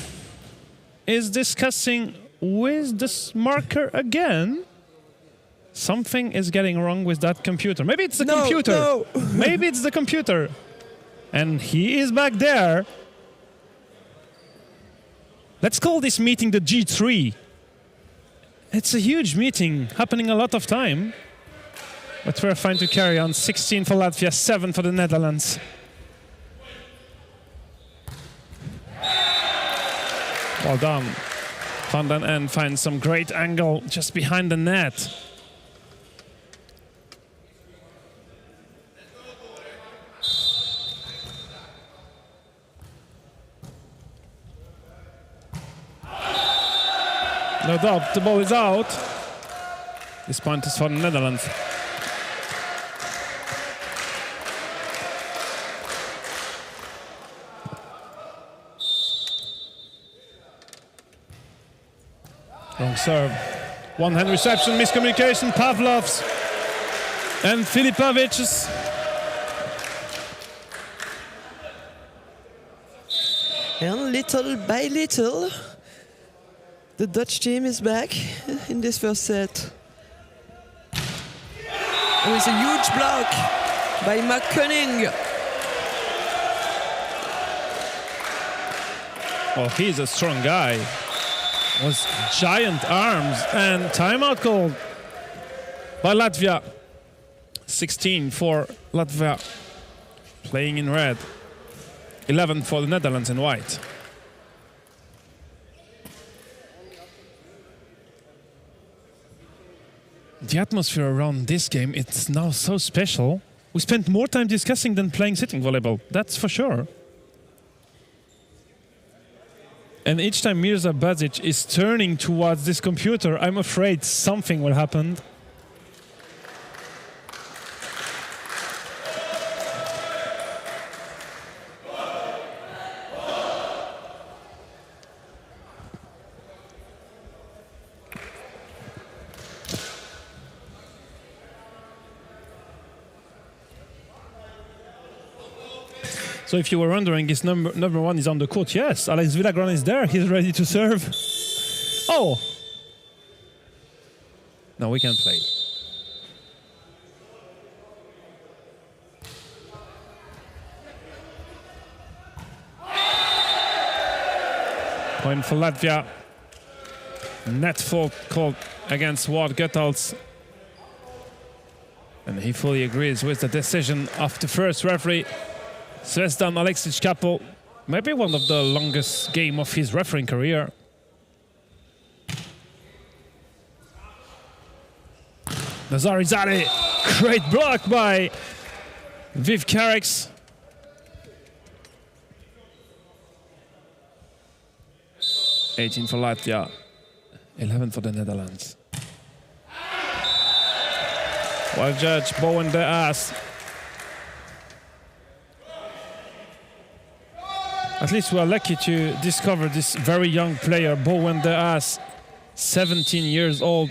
is discussing with this marker again. Something is getting wrong with that computer. Maybe it's the computer. No. Maybe it's the computer. And he is back there. Let's call this meeting the G3. It's a huge meeting, happening a lot of time. But we're fine to carry on. 16 for Latvia, 7 for the Netherlands. Well done. Van den Ende finds some great angle just behind the net. No doubt, the ball is out. This point is for the Netherlands. Wrong serve. One-hand reception, miscommunication. Pavlovs And Filipovic. And little by little, the Dutch team is back in this first set. With a huge block by McCunning. Well, he's a strong guy. With giant arms, and timeout called by Latvia. 16 for Latvia, playing in red. 11 for the Netherlands in white. The atmosphere around this game, it's now so special. We spent more time discussing than playing sitting volleyball, that's for sure. And each time Mirza Bazic is turning towards this computer, I'm afraid something will happen. So if you were wondering, is number one is on the court? Yes, Alex Villagran is there. He's ready to serve. Oh! No, we can play. Point for Latvia. Net fault called against Ward Goethals. And he fully agrees with the decision of the first referee. Zvezdan Aleksic Kapel, maybe one of the longest game of his refereeing career. Nazarizade, great block by Viv Carrix. $18 for Latvia, 11 for the Netherlands. Well judge, Bowen de Aas. At least we are lucky to discover this very young player, Bowen de Aas, 17 years old.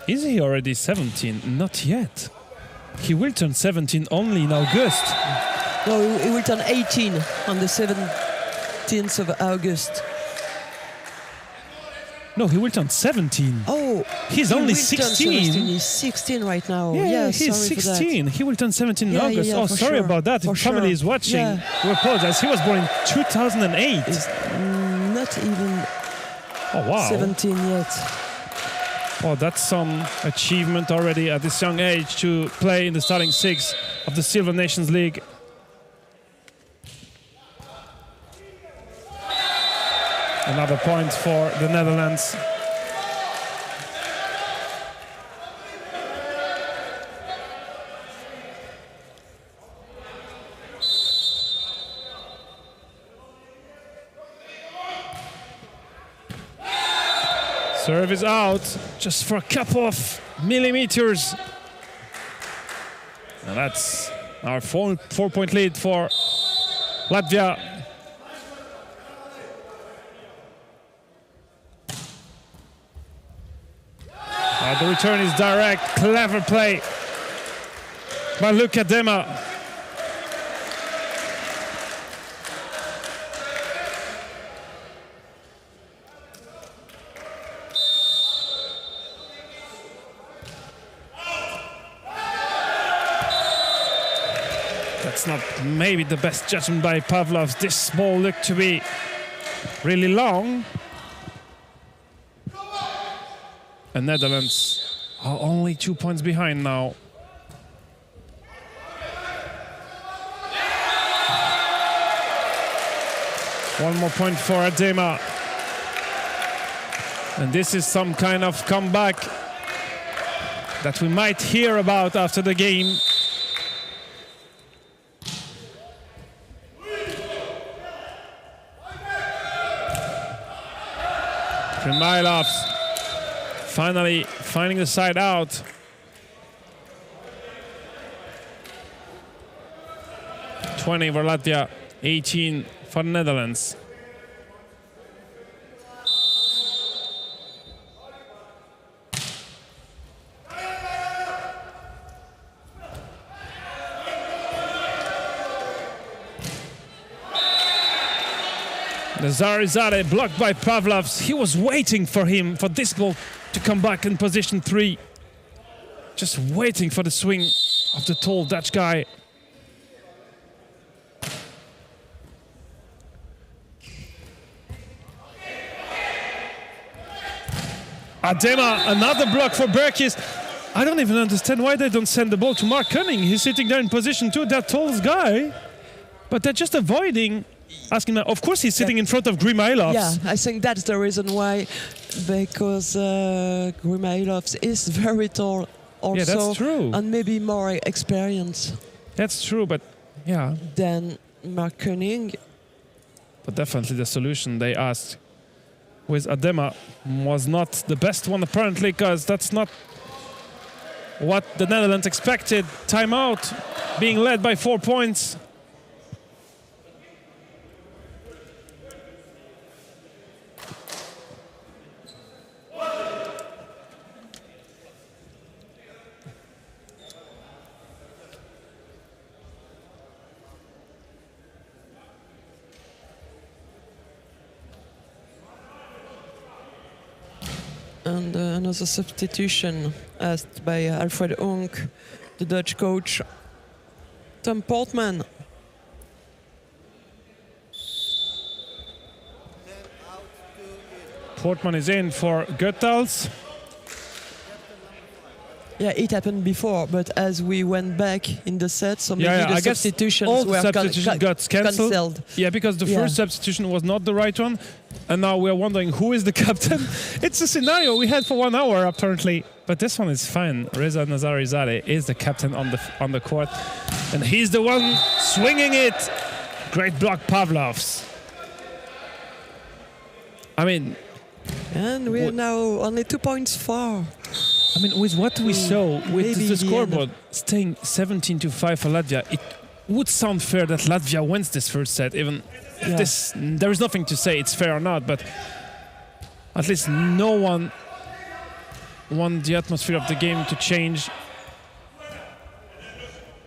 Is he already 17? Not yet. He will turn 17 only in August. No, he will turn 18 on the 17th of August. No, he will turn 17. Oh, he's only 16. He's 16 right now. Yeah, he's sorry 16. He will turn 17 in August. Yeah, oh, sorry sure. about that. If family is watching, we apologize. He was born in 2008. He's not even 17 yet. Oh, that's some achievement already at this young age to play in the starting six of the Silver Nations League. Another point for the Netherlands. Serve is out, just for a couple of millimeters. And that's our four-point lead for Latvia. The return is direct, clever play by Luca Dema. That's not maybe the best judgment by Pavlov. This ball looked to be really long. And Netherlands are only 2 points behind now. One more point for Adema. And this is some kind of comeback that we might hear about after the game. Primailovs finally finding the side out. $20 for Latvia, 18 for the Netherlands. Nazarizadeh blocked by Pavlovs. He was waiting for him, for this ball to come back in position 3. Just waiting for the swing of the tall Dutch guy. Adema, another block for Berkis. I don't even understand why they don't send the ball to Mark Cunning. He's sitting there in position 2, that tall guy. But they're just avoiding asking him. Of course, he's sitting in front of Grimailovs. Yeah, I think that's the reason why, because Grimailovs is very tall also. Yeah, that's true. And maybe more experience. That's true, but yeah. Than Mark Cunning. But definitely the solution they asked with Adema was not the best one, apparently, because that's not what the Netherlands expected. Timeout, being led by 4 points. And another substitution asked by Alfred Onk, the Dutch coach. Tom Portman. Portman is in for Goethals. Yeah, it happened before, but as we went back in the set, so maybe the I guess substitutions all were the substitutions got cancelled. Yeah, because the first substitution was not the right one, and now we're wondering who is the captain. It's a scenario we had for 1 hour apparently, but this one is fine. Reza Nazarizadeh is the captain on the court, and he's the one swinging it. Great block, Pavlovs. I mean, and we are now only 2 points far. I mean, with what we saw, with the scoreboard staying 17-5 for Latvia, it would sound fair that Latvia wins this first set. Even if there is nothing to say it's fair or not, but at least no one want the atmosphere of the game to change,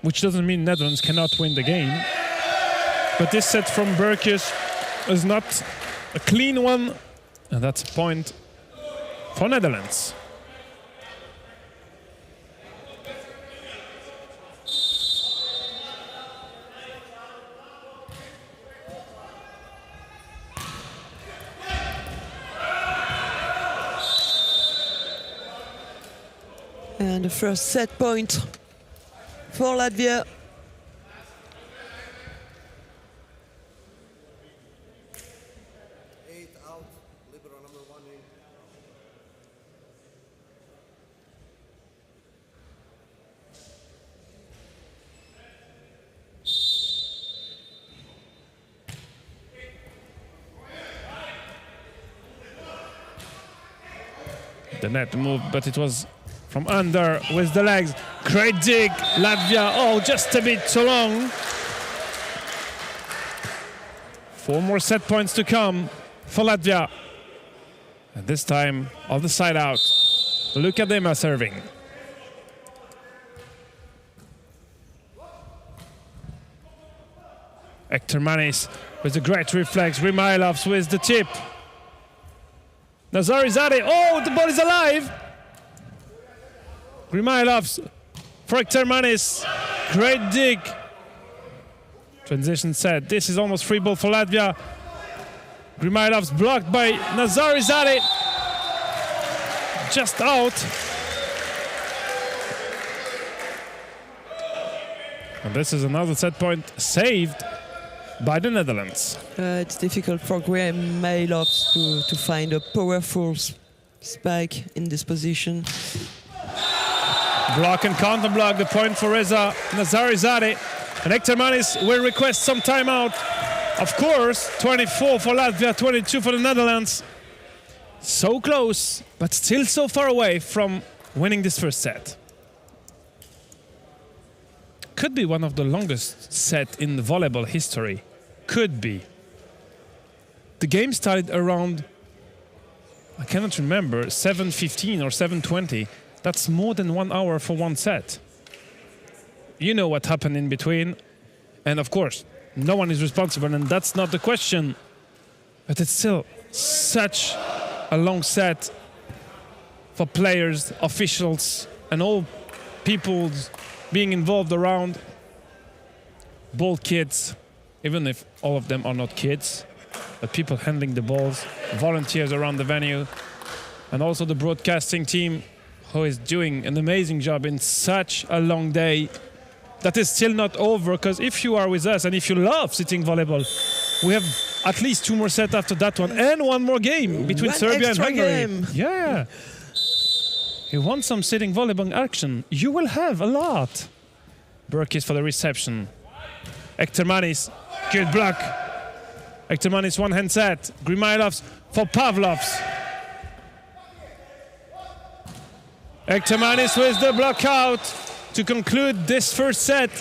which doesn't mean Netherlands cannot win the game. But this set from Berkis is not a clean one, and that's a point for Netherlands. And the first set point for Latvia. Out, libero number 1 in. The net moved, but it was from under with the legs. Great dig, Latvia. Oh, just a bit too long. 4 more set points to come for Latvia. And this time, on the side out, Luka Dema serving. Hector Manis with a great reflex. Grimailovs with the tip. Nazarizadeh. Oh, the ball is alive. Grimailovs for Hector Manis. Great dig. Transition set. This is almost free ball for Latvia. Grimailovs blocked by Nazarizadeh. Just out. And this is another set point saved by the Netherlands. It's difficult for Grimailovs to find a powerful spike in this position. Block and counter block, the point for Reza Nazarizadeh. And Hector Manis will request some timeout. Of course, 24 for Latvia, 22 for the Netherlands. So close, but still so far away from winning this first set. Could be one of the longest set in volleyball history. Could be. The game started around, I cannot remember, 7:15 or 7:20. That's more than 1 hour for one set. You know what happened in between. And of course, no one is responsible, and that's not the question. But it's still such a long set for players, officials, and all people being involved around. Ball kids, even if all of them are not kids, but people handling the balls, volunteers around the venue, and also the broadcasting team who is doing an amazing job in such a long day that is still not over, because if you are with us and if you love sitting volleyball, we have at least 2 more sets after that one and 1 more game between Serbia and Hungary. Game. Yeah. You want some sitting volleyball action? You will have a lot. Burkis for the reception. Ektermanis, good block. Ektermanis one-hand set. Grimailovs for Pavlovs. Ektermanis with the block out to conclude this first set.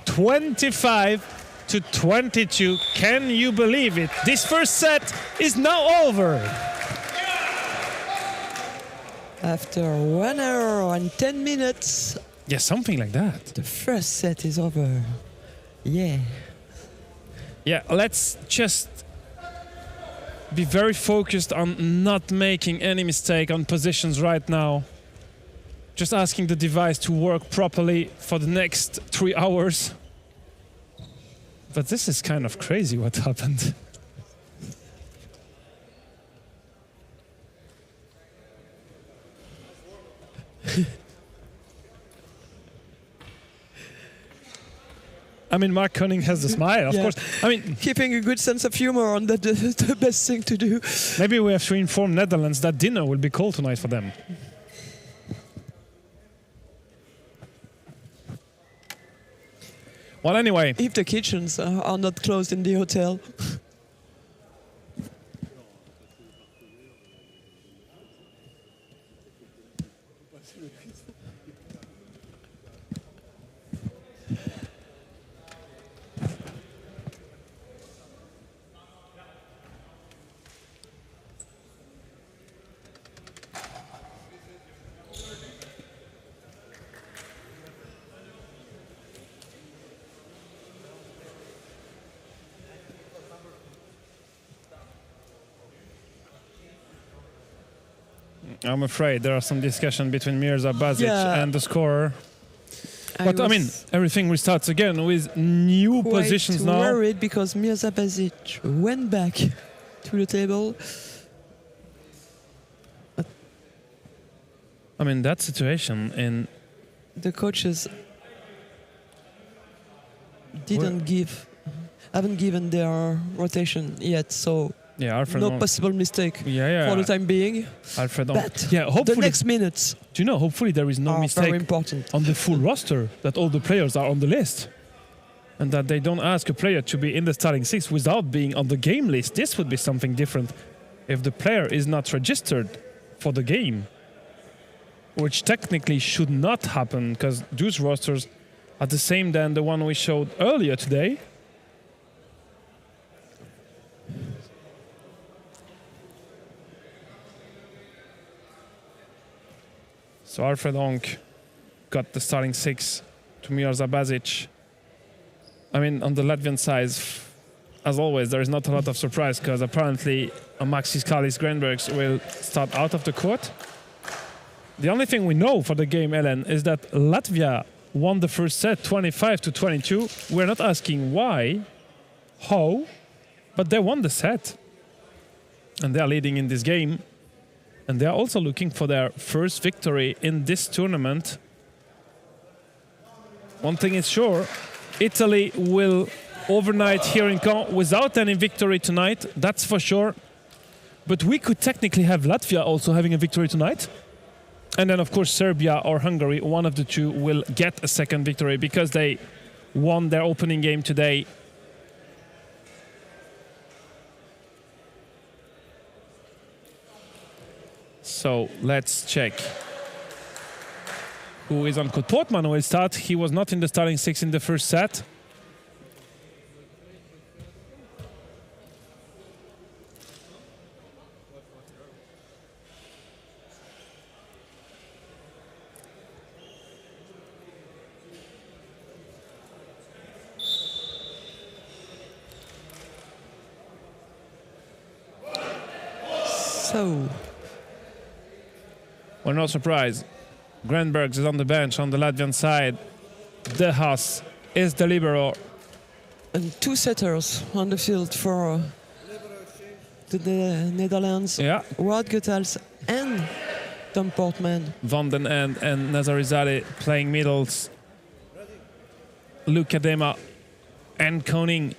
25-22. Can you believe it? This first set is now over. After 1 hour and 10 minutes, Yeah, something like that. the first set is over. Yeah. Yeah, let's just be very focused on not making any mistake on positions right now. Just asking the device to work properly for the next 3 hours. But this is kind of crazy what happened. I mean, Mark Cunning has the smile, of Yeah. course. I mean, Keeping a good sense of humor on that is the best thing to do. maybe we have to inform Netherlands that dinner will be cold tonight for them. Well, anyway, If the kitchens are not closed in the hotel. I'm afraid there are some discussion between Mirza Bazic Yeah. and the scorer. But I mean, everything restarts again with new positions now. Worried because Mirza Bazic went back to the table. I mean, that situation in The coaches haven't given their rotation yet, so Alfred no Onk. possible mistake Yeah. for the time being. Alfred Onk. But Yeah, the hopefully. next minutes Do you know? Hopefully there is no are mistake very important. on the full roster, that all the players are on the list, and that they don't ask a player to be in the starting 6 without being on the game list. This would be something different if the player is not registered for the game, which technically should not happen, because those rosters are the same than the one we showed earlier today. So Alfred Onk got the starting 6 to Mirza Bazic. I mean, on the Latvian side, as always, there is not a lot of surprise, because apparently Maxis Kalis Grenbergs will start out of the court. The only thing we know for the game, Ellen, is that Latvia won the first set 25-22. We're not asking why, how, but they won the set. And they are leading in this game. And they are also looking for their first victory in this tournament. One thing is sure, Italy will overnight here in Caen without any victory tonight, that's for sure. But we could technically have Latvia also having a victory tonight. And then, of course, Serbia or Hungary, one of the two, will get a second victory because they won their opening game today. So let's check who is on court. Portman will start. He was not in the starting 6 in the first set. So, Well, no surprise. Grenbergs is on the bench on the Latvian side. De Haas is the libero. and two setters on the field for the Netherlands. Yeah. Wout Goethals and Tom Portman. Van den End and Nazarizade playing middles. Luca Dema and Koning.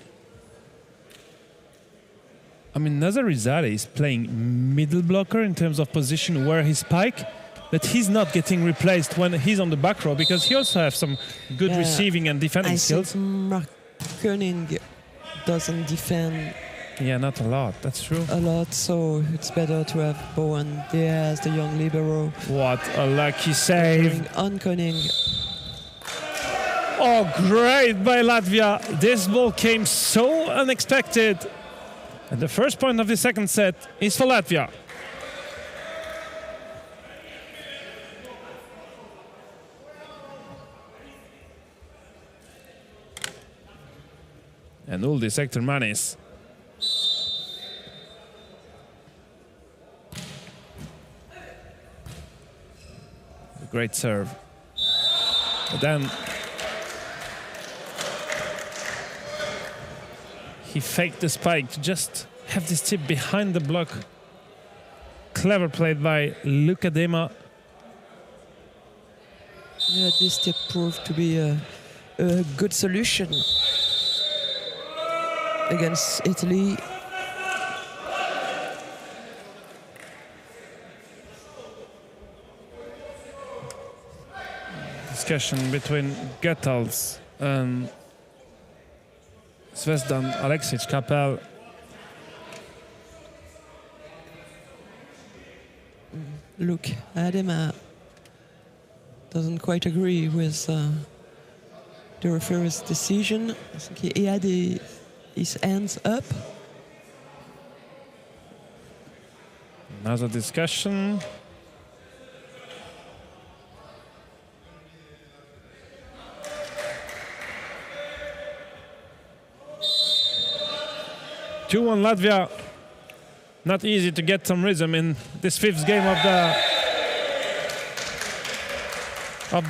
I mean, Nazarizade is playing middle blocker in terms of position where he spike, but he's not getting replaced when he's on the back row because he also has some good receiving and defending I skills. think Mark Koning doesn't defend Yeah, not a lot. That's true. a lot, so it's better to have Bowen there as the young libero. What a lucky save. On Koning. Oh, great by Latvia. This ball came so unexpected. And the first point of the second set is for Latvia. And Uldis Hector Manis. A great serve. But then he faked the spike to just have this tip behind the block. Clever played by Luca Dema. Yeah, this tip proved to be a good solution against Italy. Discussion between Goethals and Zvezdan Aleksic Kapel. Look, Adema doesn't quite agree with the referee's decision. I think he had his hands up. Another discussion. Two on Latvia. Not easy to get some rhythm in this fifth game of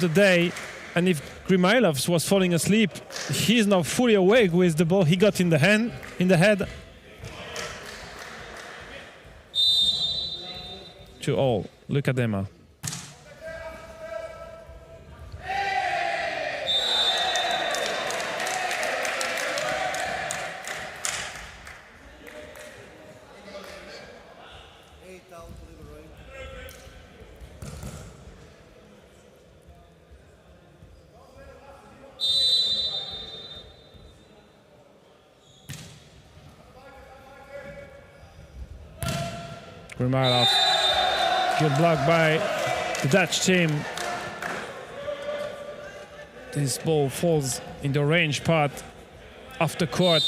the day. And if Grimailovs was falling asleep, he's now fully awake with the ball he got in the head. 2-all. Look at Dema. Grimalov. Good block by the Dutch team. This ball falls in the range part of the court.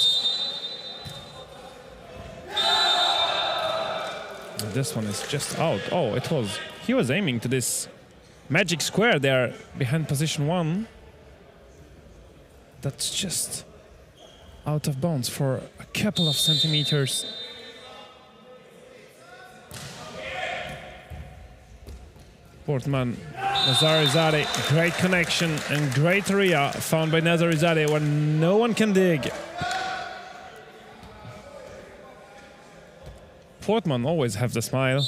And this one is just out. Oh, he was aiming to this magic square there behind position 1. That's just out of bounds for a couple of centimeters. Portman, Nazarizade, great connection and great area found by Nazarizade where no one can dig. Portman always have the smile.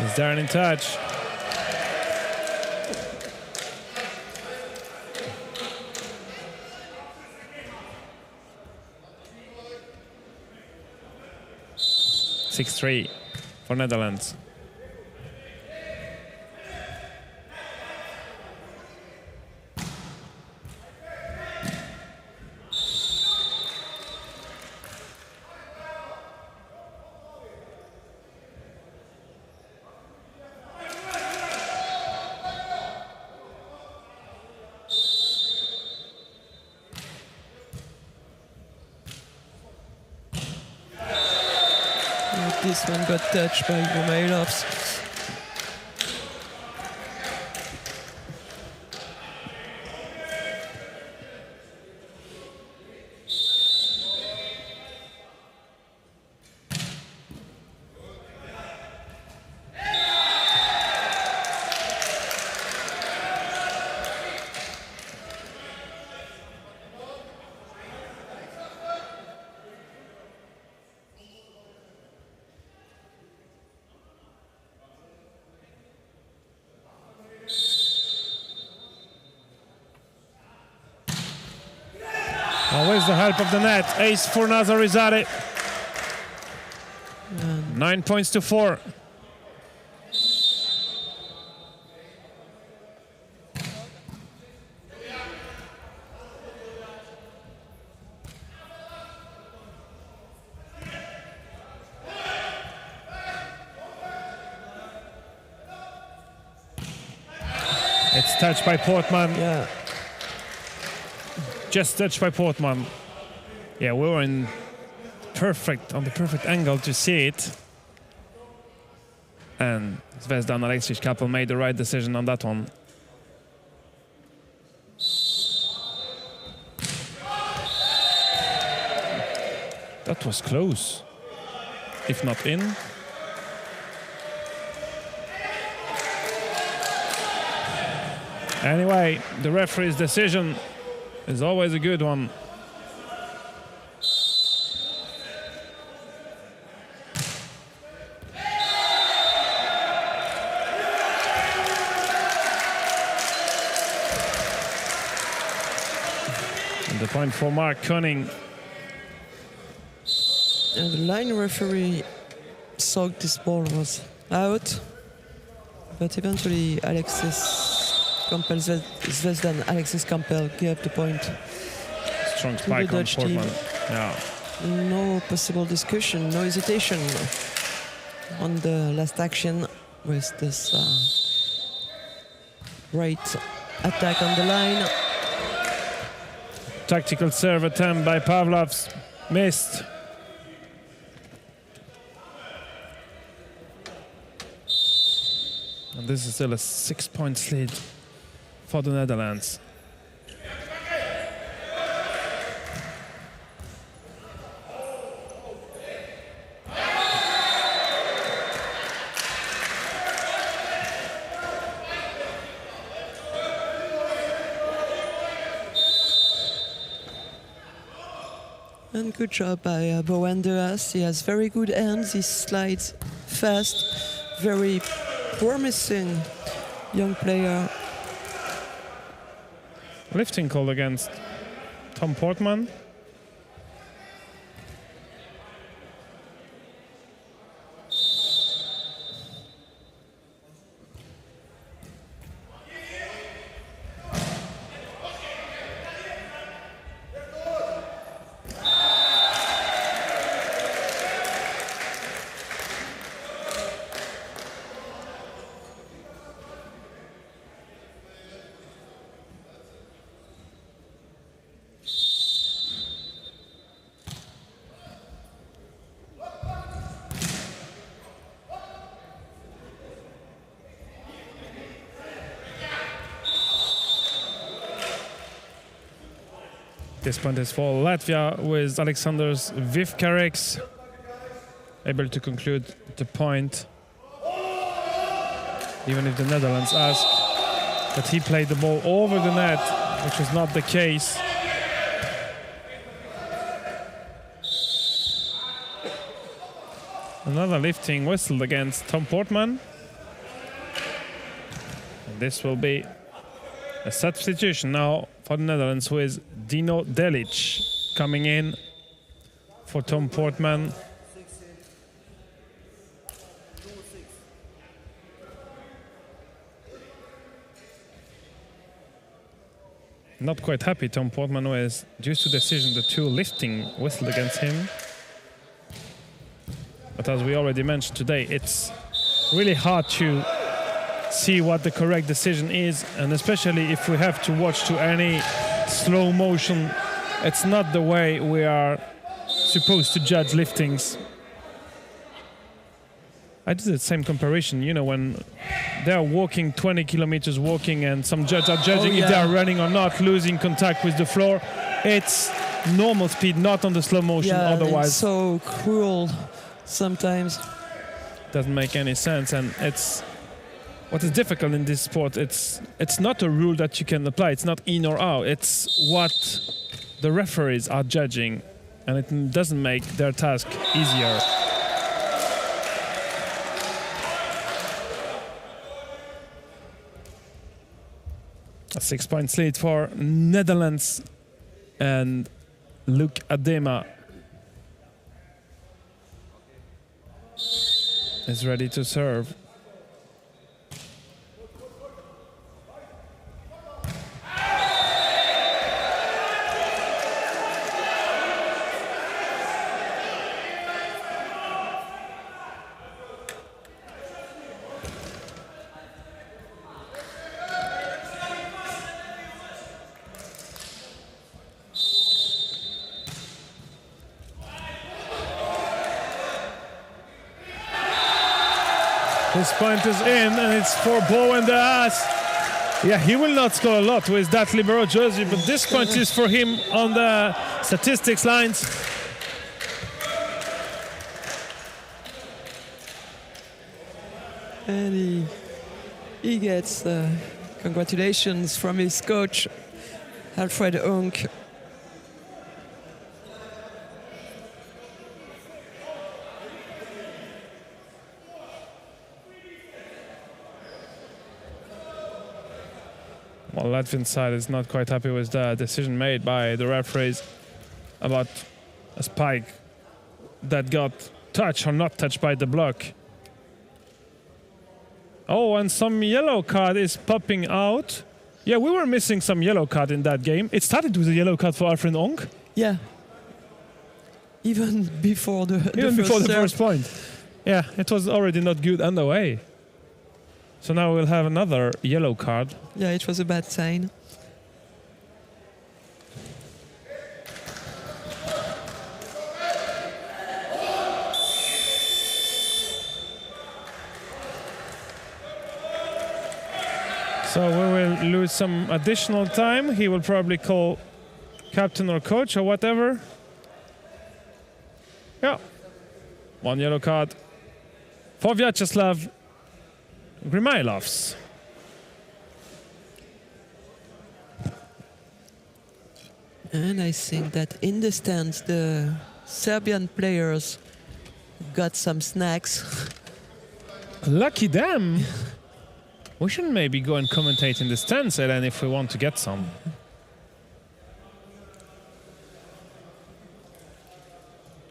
Is Darren in touch? (6-3) for Netherlands. This one got touched by Grimailovs. the help of the net. Ace for Nazarizade. 9 points to 4. It's touched by Portman. Yeah. Just touched by Portman. Yeah, we were on the perfect angle to see it. And Zvezdan Alexic couple made the right decision on that one. That was close, if not in. Anyway, the referee's decision is always a good one. And the point for Mark Cunning. And the line referee thought this ball was out, but eventually Zvezdan Alexis Campbell gave the point. Strong spike on Portman. Yeah. No possible discussion, no hesitation on the last action with this right attack on the line. Tactical serve attempt by Pavlovs. Missed. And this is still a 6-point lead for the Netherlands. And good job by Boanderas. He has very good hands. He slides fast. Very promising young player. Lifting call against Tom Portman. This point is for Latvia with Alexandrs Vivkareks able to conclude the point. Even if the Netherlands asked that he played the ball over the net, which was not the case. Another lifting whistled against Tom Portman. And this will be a substitution now for the Netherlands with Dino Delic coming in for Tom Portman. Not quite happy, Tom Portman was, due to decision, the two lifting whistled against him. But as we already mentioned today, it's really hard to see what the correct decision is, and especially if we have to watch to any slow motion, it's not the way we are supposed to judge liftings. I did the same comparison, you know, when they are walking 20 kilometers walking and some judges are judging if they are running or not, losing contact with the floor. It's normal speed, not on the slow motion, otherwise. It's so cruel sometimes. Doesn't make any sense, and it's what is difficult in this sport. It's not a rule that you can apply. It's not in or out. It's what the referees are judging, and it doesn't make their task easier. A 6-point lead for Netherlands, and Luke Adema is ready to serve. His point is in, and it's for Bo and the ass. Yeah, he will not score a lot with that libero jersey, but this point is for him on the statistics lines. And he gets congratulations from his coach, Alfred Onk. Well, Latvian side is not quite happy with the decision made by the referees about a spike that got touched or not touched by the block. Oh, and some yellow card is popping out. Yeah, we were missing some yellow card in that game. It started with a yellow card for Alfred Onk. Yeah. Even before the first point. Yeah, it was already not good underway. So now we'll have another yellow card. Yeah, it was a bad sign. So we will lose some additional time. He will probably call captain or coach or whatever. Yeah. One yellow card for Vyacheslav Grimailovs. And I think that in the stands, the Serbian players got some snacks. Lucky them. We should maybe go and commentate in the stands, Ellen, if we want to get some.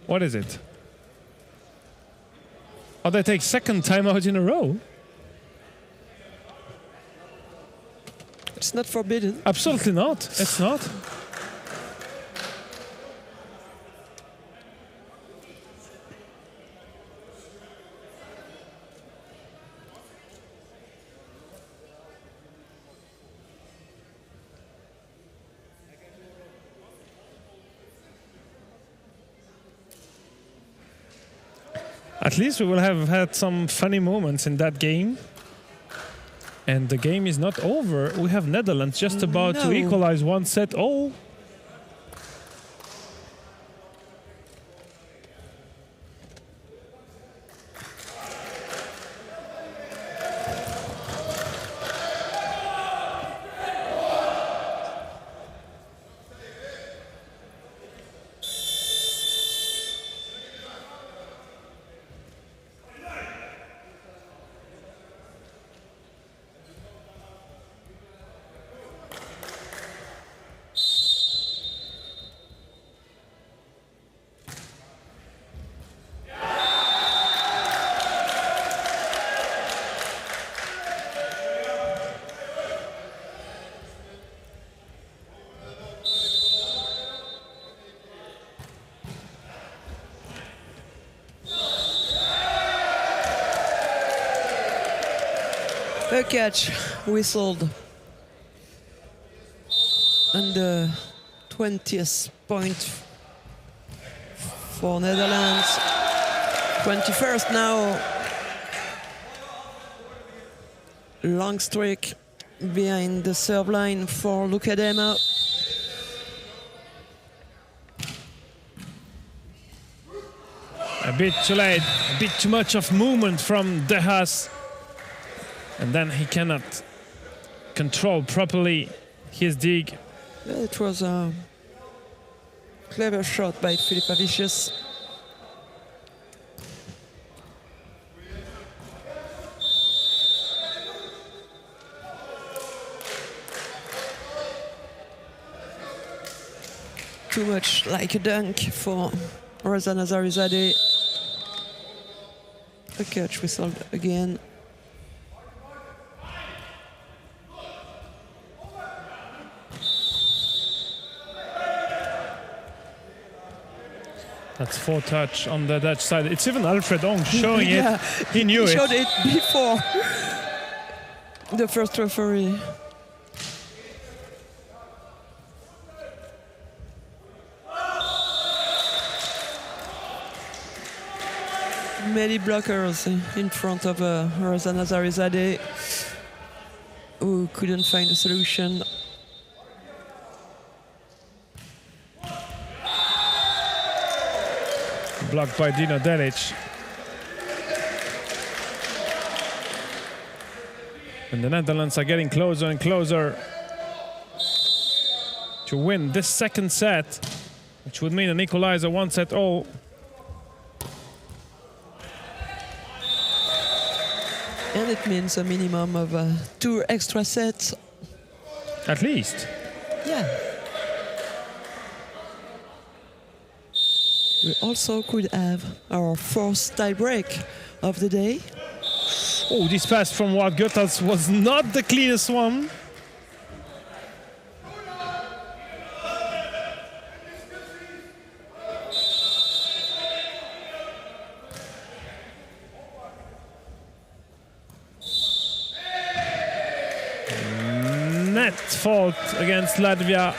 What is it? Oh, they take second timeout in a row? It's not forbidden. Absolutely not. It's not. At least we will have had some funny moments in that game. And the game is not over. We have Netherlands just about to equalize one set. Oh. A catch whistled. And the 20th point for Netherlands. 21st now. Long streak behind the serve line for Luke Adema. A bit too late, a bit too much of movement from De Haas. And then he cannot control properly his dig. It was a clever shot by Filipavicius. too much like a dunk for Reza Nazarizadeh. A catch whistle again. That's 4 touch on the Dutch side. It's even Alfred Ong showing Yeah, it. He knew he it. showed it before the first referee. Many blockers in front of Reza Nazarizadeh, who couldn't find a solution. Blocked by Dino Delic. And the Netherlands are getting closer and closer to win this second set, which would mean an equalizer, 1-set-all. And it means a minimum of 2 extra sets. At least. Yeah. We also could have our first tie-break of the day. Oh, this pass from Wout Goethals was not the cleanest one. Net fault against Latvia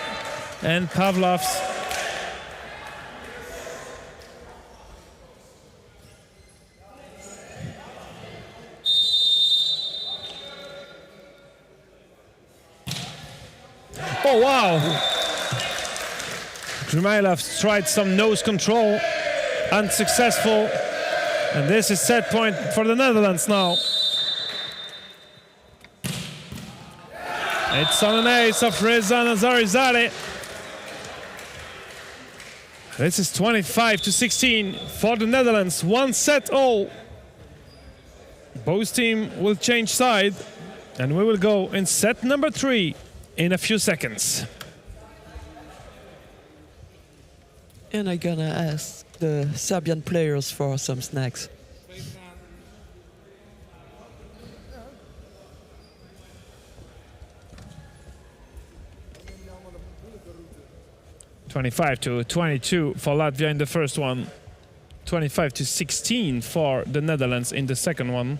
and Pavlovs. Oh, wow! Drumailov tried some nose control, unsuccessful. And this is set point for the Netherlands now. It's on an ace of Reza Nazarizadeh. This is 25-16 for the Netherlands. 1-set-all. Both teams will change side, and we will go in set number 3 in a few seconds. And I'm gonna ask the Serbian players for some snacks. 25-22 for Latvia in the first one. 25-16 for the Netherlands in the second one.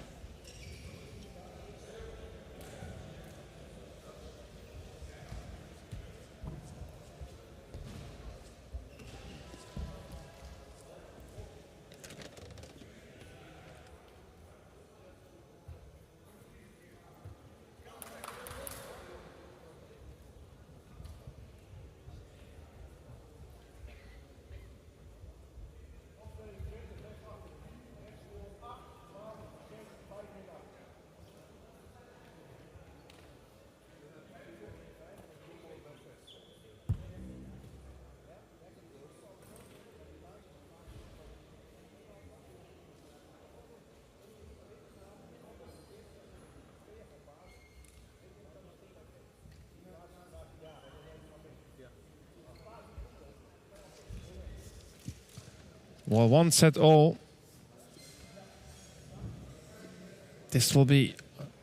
Well, 1-set-all. This will be,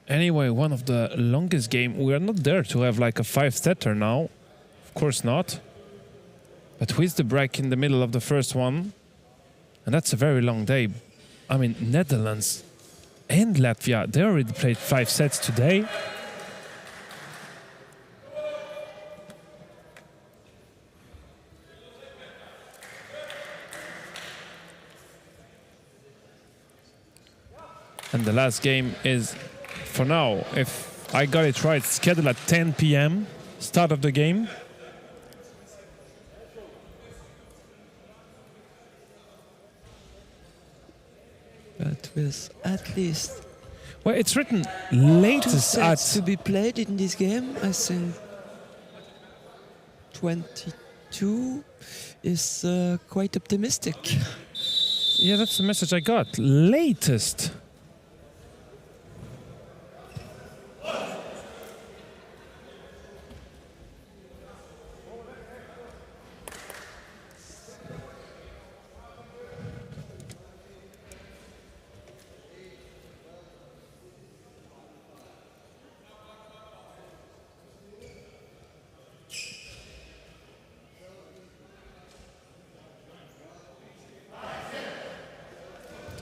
anyway, one of the longest games. We are not there to have like a 5-setter now. Of course not. But with the break in the middle of the first one, and that's a very long day. I mean, Netherlands and Latvia, they already played 5 sets today. And the last game is, for now, if I got it right, scheduled at 10 p.m. start of the game. But with at least well, it's written 2 latest sets at to be played in this game. I think 22 is quite optimistic. Yeah, that's the message I got. Latest.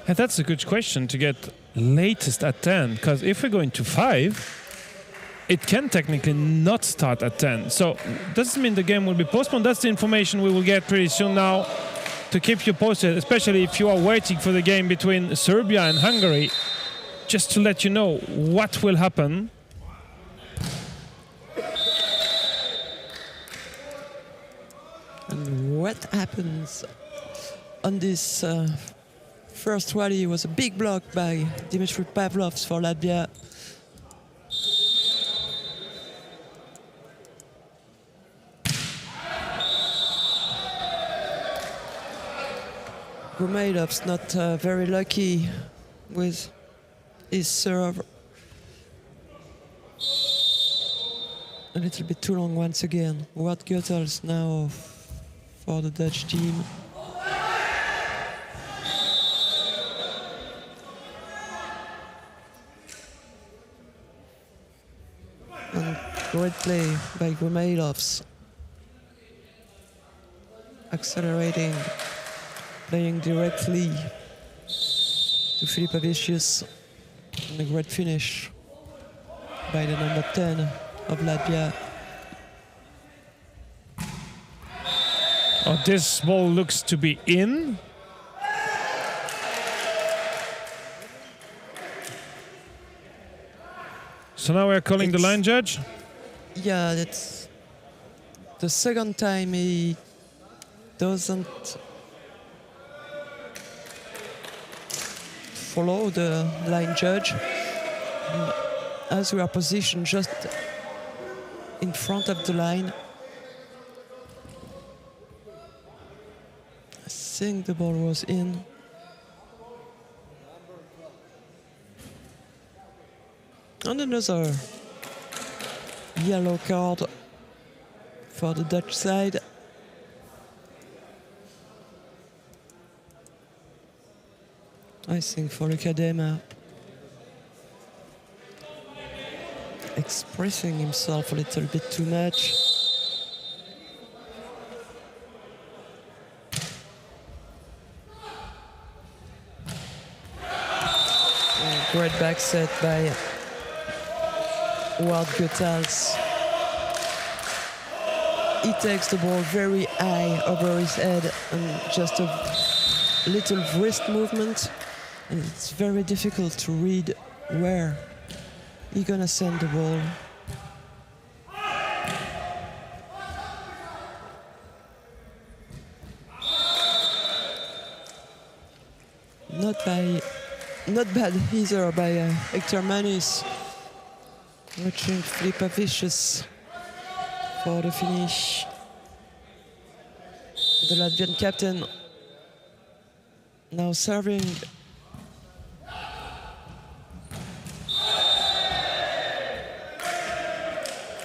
And that's a good question to get latest at 10, because if we're going to 5, it can technically not start at 10. So doesn't mean the game will be postponed. That's the information we will get pretty soon now to keep you posted, especially if you are waiting for the game between Serbia and Hungary, just to let you know what will happen. And what happens on this first rally was a big block by Dimitri Pavlovs for Latvia. Gurmailov's not very lucky with his serve. A little bit too long once again. What Goethals now for the Dutch team. And great play by Gurmailovs. Accelerating, playing directly to Filipovičius. And a great finish by the number 10 of Latvia. Oh, this ball looks to be in. So now we're calling the line judge. Yeah, that's the second time he doesn't follow the line judge. As we are positioned just in front of the line, I think the ball was in. And another yellow card for the Dutch side. I think for Luca Dema expressing himself a little bit too much. Great back set by Ward Goethals. He takes the ball very high over his head and just a little wrist movement. And it's very difficult to read where he's gonna send the ball. Not bad either by Hector Manus. Watching Filipovičius for the finish. The Latvian captain now serving.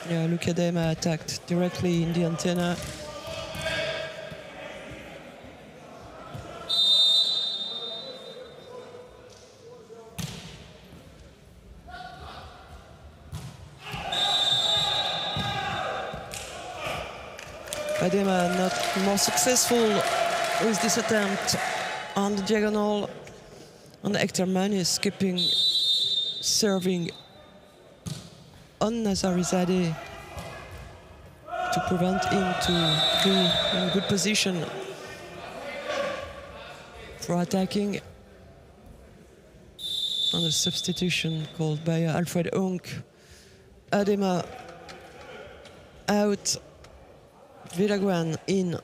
Yeah, Luca Dema attacked directly in the antenna. Dema not more successful with this attempt on the diagonal. And Hector Manus keeping serving on Nazarizadeh to prevent him to be in a good position for attacking. And a substitution called by Alfred Unk. Adema out, Villagrán in.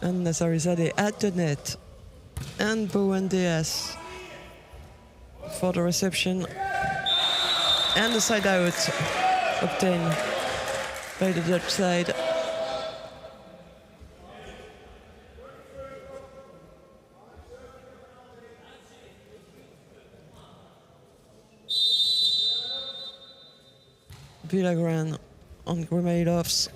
And Nazarizadeh at the net. And Bowen Diaz for the reception. And the side out obtained by the Dutch side. Villagrán on Gurmailovs.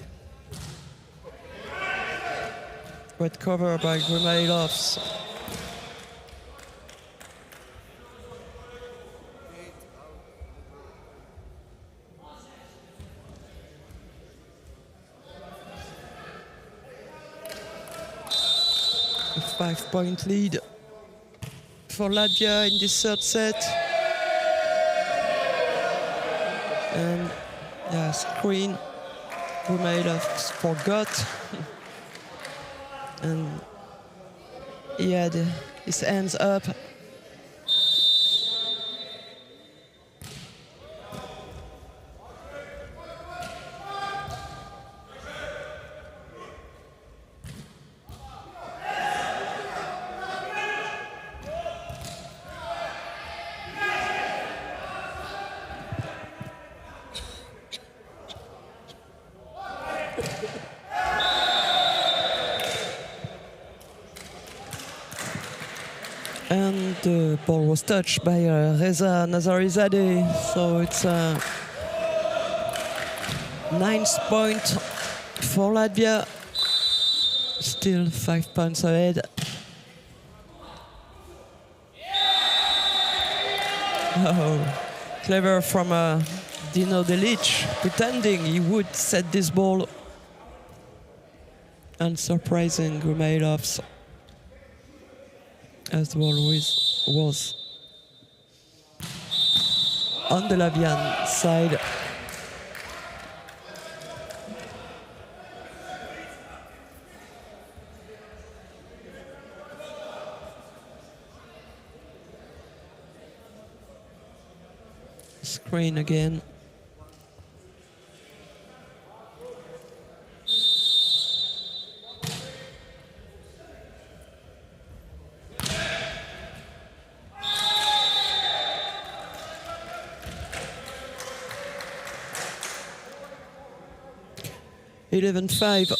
Great cover by Gurmailovs. A 5-point lead for Latvia in this third set. And yeah, screen Rumailovs forgot. And he had his hands up. And the ball was touched by Reza Nazarizadeh, so it's a 9th point for Latvia. Still 5 points ahead. Oh, clever from Dino Delic, pretending he would set this ball. Unsurprising Rumailovs, as the ball was on the Latvian side. Screen again. (11-5).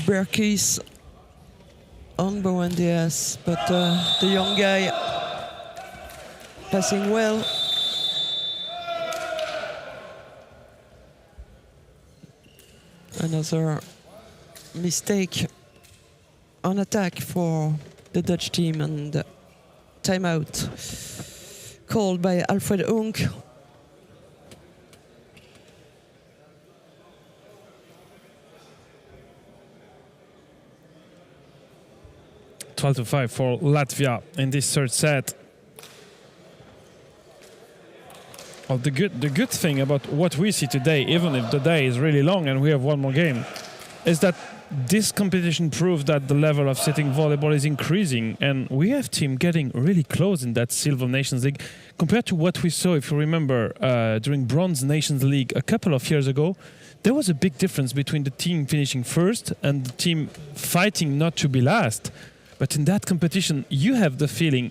Berkis on Boandias, but the young guy passing well. Another mistake on attack for the Dutch team, and timeout called by Alfred Unk. (12-5) for Latvia in this third set. Well, the good thing about what we see today, even if the day is really long and we have one more game, is that this competition proves that the level of sitting volleyball is increasing, and we have team getting really close in that Silver Nations League compared to what we saw, if you remember, during Bronze Nations League a couple of years ago. There was a big difference between the team finishing first and the team fighting not to be last. But in that competition, you have the feeling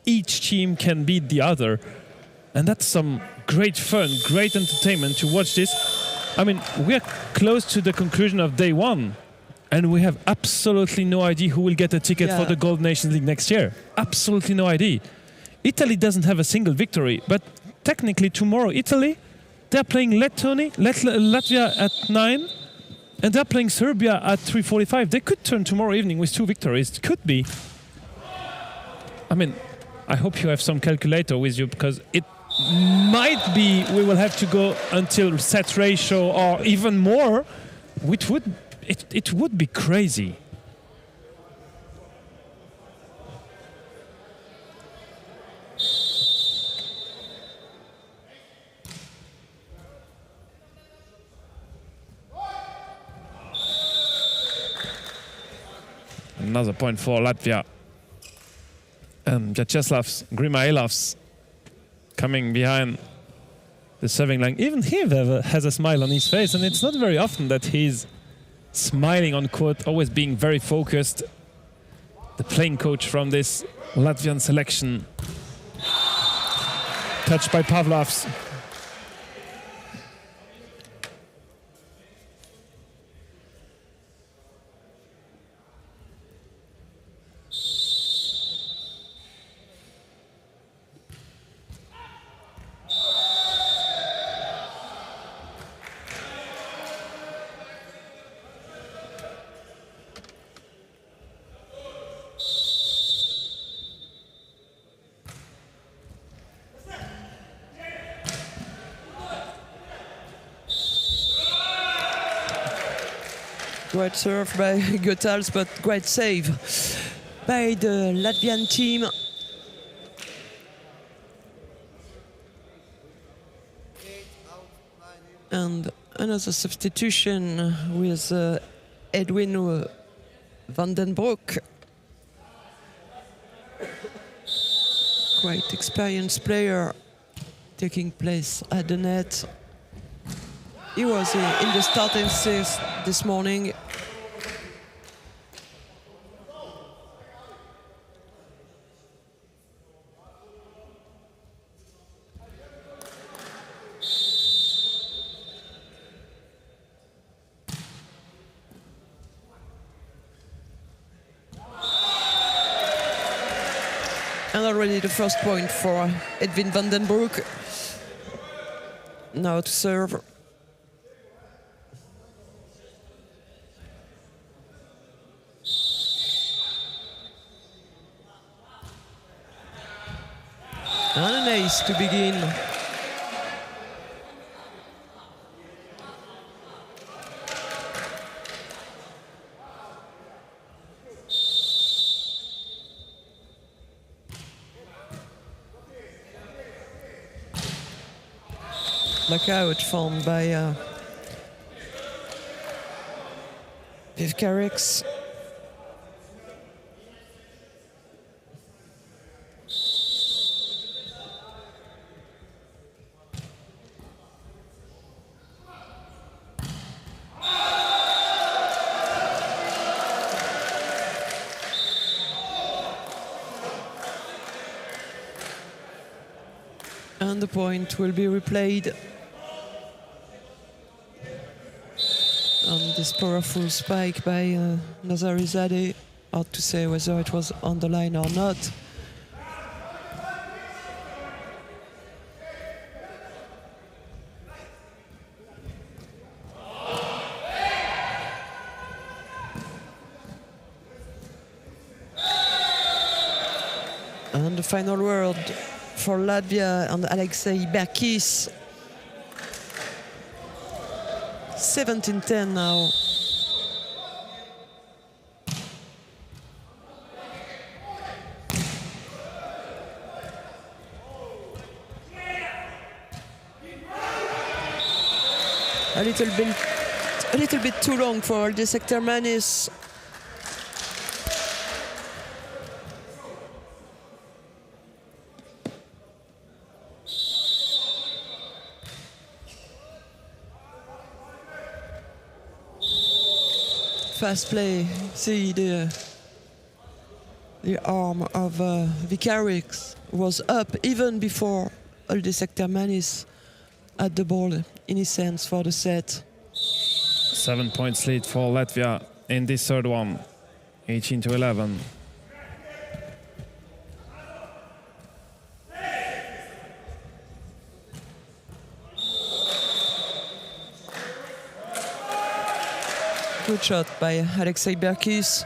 each team can beat the other. And that's some great fun, great entertainment to watch this. I mean, we are close to the conclusion of day one, and we have absolutely no idea who will get a ticket for the Gold Nations League next year. Absolutely no idea. Italy doesn't have a single victory, but technically tomorrow, Italy, they're playing Latvia at 9, and they're playing Serbia at 3:45. They could turn tomorrow evening with 2 victories. It could be. I mean, I hope you have some calculator with you, because it might be we will have to go until set ratio or even more, which would be crazy. Another point for Latvia. Vyacheslav Grimailovs coming behind the serving line. Even he has a smile on his face, and it's not very often that he's smiling on court, always being very focused. The playing coach from this Latvian selection. Touched by Pavlovs. Great serve by Gotals, but great save by the Latvian team. And another substitution with Edwin van den Broek. Quite experienced player taking place at the net. He was in the starting six this morning. And already the first point for Edwin van den Broek. Now to serve. And an ace to begin. Blackout formed by Vivkarix. And the point will be replayed. On this powerful spike by Nazarizadeh. Hard to say whether it was on the line or not. And the final word for Latvia and Alexei Berkis. 17-10 now. A little bit too long for the sector Manis. Fast play. See the arm of Vivkarix was up even before Alde Sektermanis had the ball in his hands for the set. 7 points lead for Latvia in this third one, 18-11. Good shot by Alexei Berkis.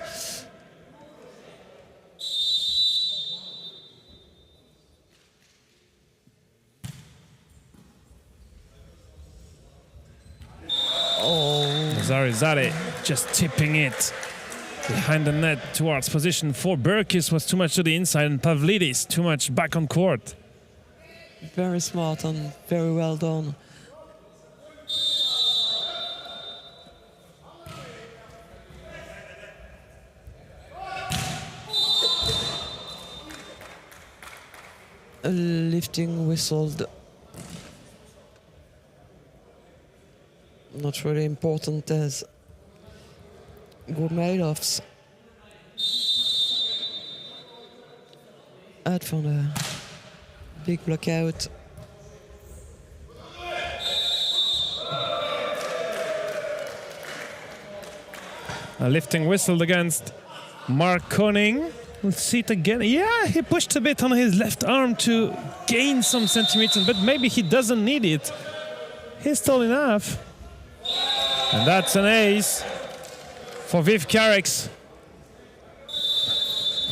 Nazarizadeh just tipping it behind the net towards position 4. Berkis was too much to the inside and Pavlidis too much back on court. Very smart and very well done. A lifting whistled. Not really important as Gurmailov's had from a big blockout. A lifting whistled against Mark Koning. We'll see it again. Yeah, he pushed a bit on his left arm to gain some centimeters, but maybe he doesn't need it. He's tall enough. And that's an ace for Vivkarix.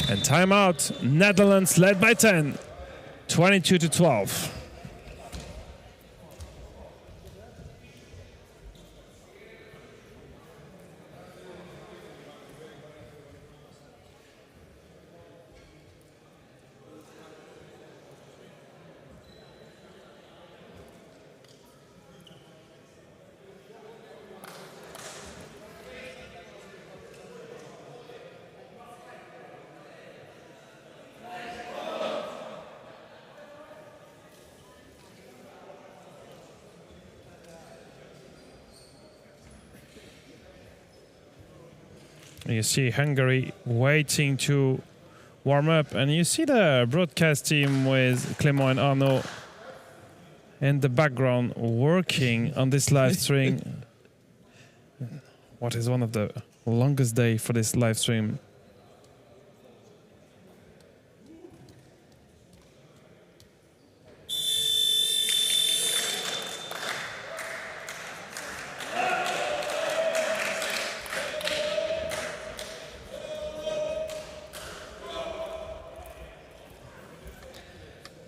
And timeout, Netherlands led by 10, 22-12. You see Hungary waiting to warm up, and you see the broadcast team with Clément and Arnaud in the background working on this live stream. What is one of the longest day for this live stream?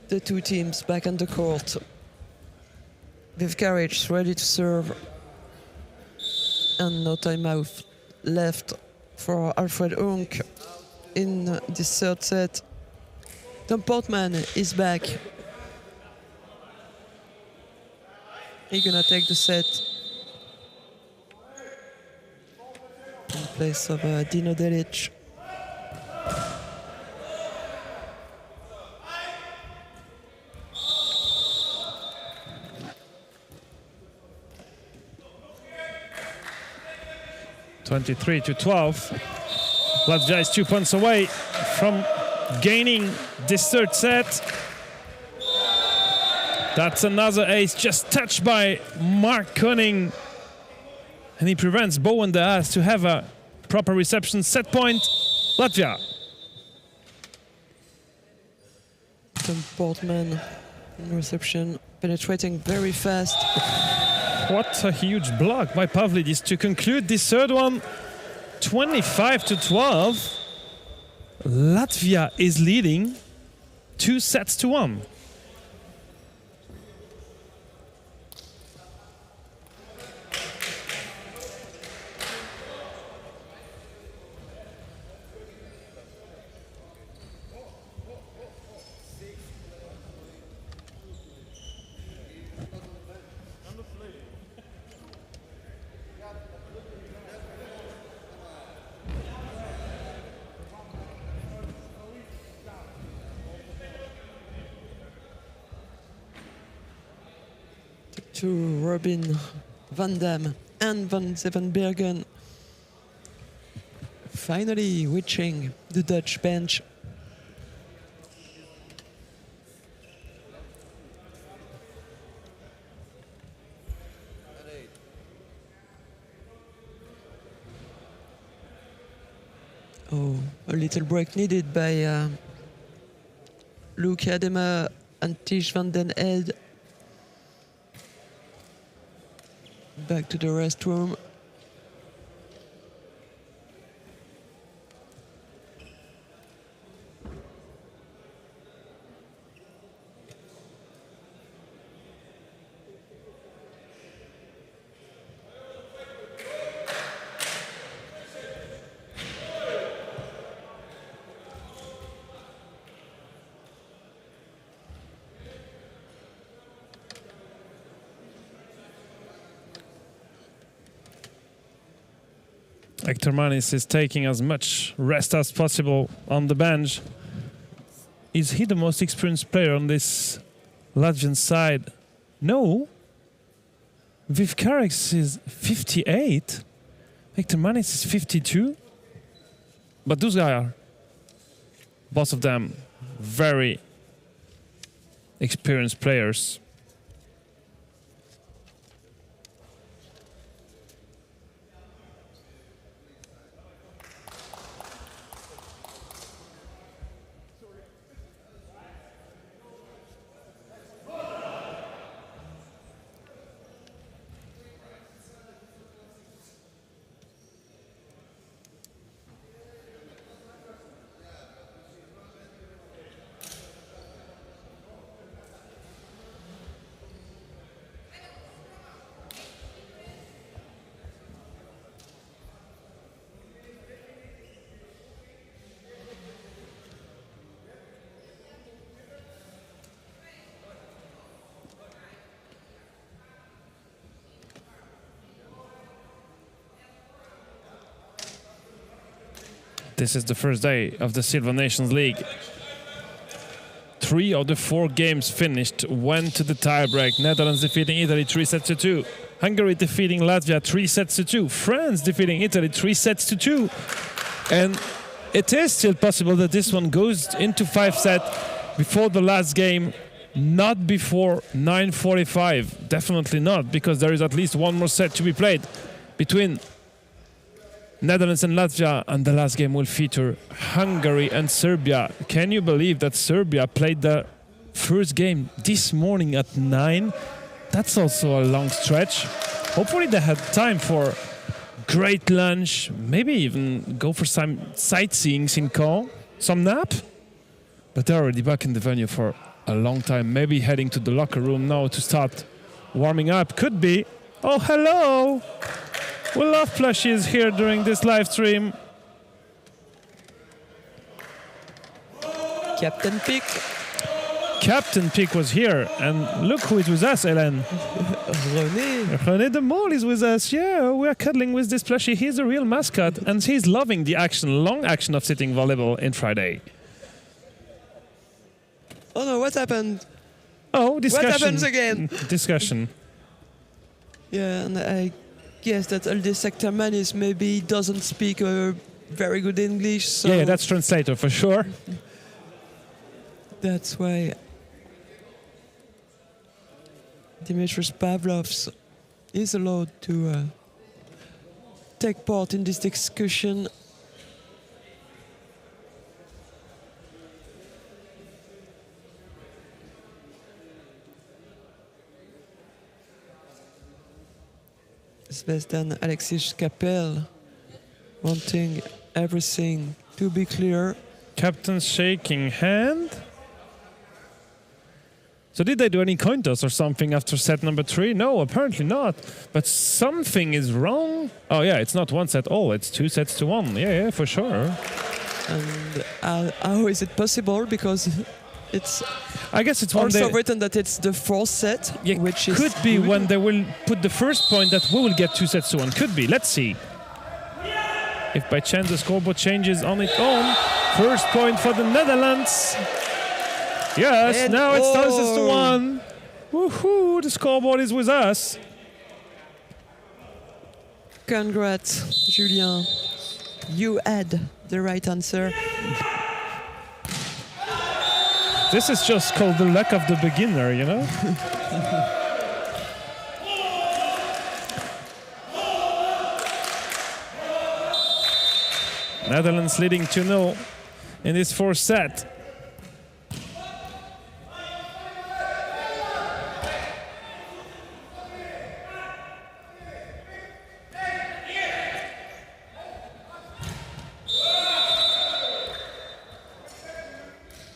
The two teams back on the court. With courage, ready to serve. And no timeout left for Alfred Unk in this third set. Tom Portman is back. He's gonna take the set in place of Dino Delic. (23-12). Latvia is 2 points away from gaining this third set. That's another ace just touched by Mark Koning. And he prevents Bowen Daas to have a proper reception. Set point, Latvia. Tom Portman in reception, penetrating very fast. What a huge block by Pavlidis to conclude this third one. 25-12. Latvia is leading 2-1. To Robin van Dam and Van Zevenbergen. Finally reaching the Dutch bench. Oh, a little break needed by Luc Adema and Tish van den Ed. Back to the restroom. Hector Manis is taking as much rest as possible on the bench. Is he the most experienced player on this Latvian side? No. Vivkarex is 58. Hector Manis is 52. But those guys are, both of them, very experienced players. This is the first day of the Silver Nations League. 3 of the 4 games finished went to the tiebreak. Netherlands defeating Italy 3-2. Hungary defeating Latvia 3-2. France defeating Italy 3-2. And it is still possible that this one goes into 5 sets before the last game, not before 9:45. Definitely not, because there is at least one more set to be played between Netherlands and Latvia, and the last game will feature Hungary and Serbia. Can you believe that Serbia played the first game this morning at 9? That's also a long stretch. Hopefully they had time for great lunch, maybe even go for some sightseeing in Caen, some nap. But they're already back in the venue for a long time, maybe heading to the locker room now to start warming up. Could be. Oh, hello! We love plushies here during this live stream. Captain Pick. Captain Pick was here, and look who is with us, Hélène. René de Mol is with us. Yeah, we are cuddling with this plushie. He's a real mascot, and he's loving the action, long action of sitting volleyball in Friday. Oh no, what happened? Oh, discussion. What happens again? Discussion. Yeah, and I guess that Alde Sectormanis maybe doesn't speak very good English. So Yeah, that's translator for sure. that's why Dimitris Pavlovs is allowed to take part in this discussion. Zvezdan Alexis Capel wanting everything to be clear. Captain's shaking hand. So did they do any coin toss or something after set number 3? No, apparently not. But something is wrong. Oh yeah, it's not 1 set all. It's 2 sets to 1. Yeah, for sure. And how is it possible? Because it's I guess it's one also day. written that it's the 4th set, Yeah, which is could be good. when they will put the first point that we will get 2 sets to 1. Could be. Let's see. If by chance the scoreboard changes on its own. First point for the Netherlands. Yes, And now it's 2 sets to oh. 1. Woohoo, the scoreboard is with us. Congrats, Julien. You had the right answer. This is just called the luck of the beginner, you know? Netherlands leading 2-0 in this 4th set.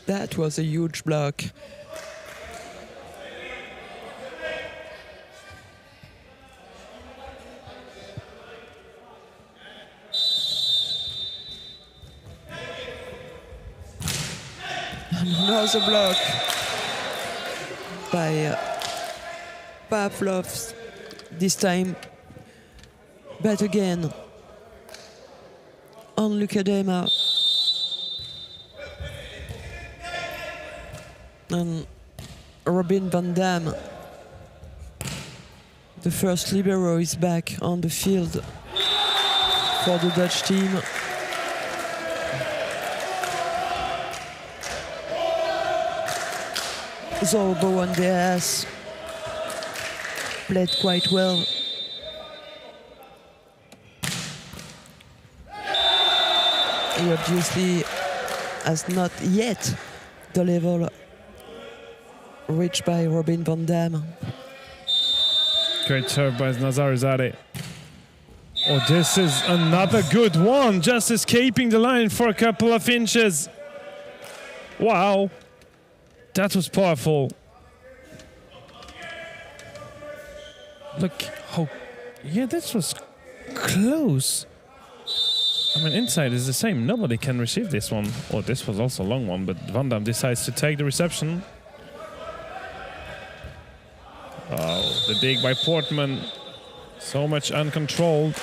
That was a huge block. Another block by Pavlovs, this time, but again on Lukadema. And Robin van Dam, the first libero, is back on the field for the Dutch team. Zorbo and Beas played quite well. He obviously has not yet the level reached by Robin van Dam. Great serve by Nazarizade. Oh, this is another good one, just escaping the line for a couple of inches. Wow, that was powerful. Look how, yeah, this was close. I mean, inside is the same. Nobody can receive this one. Oh, this was also a long one, but Van Dam decides to take the reception. Oh, the dig by Portman. So much uncontrolled.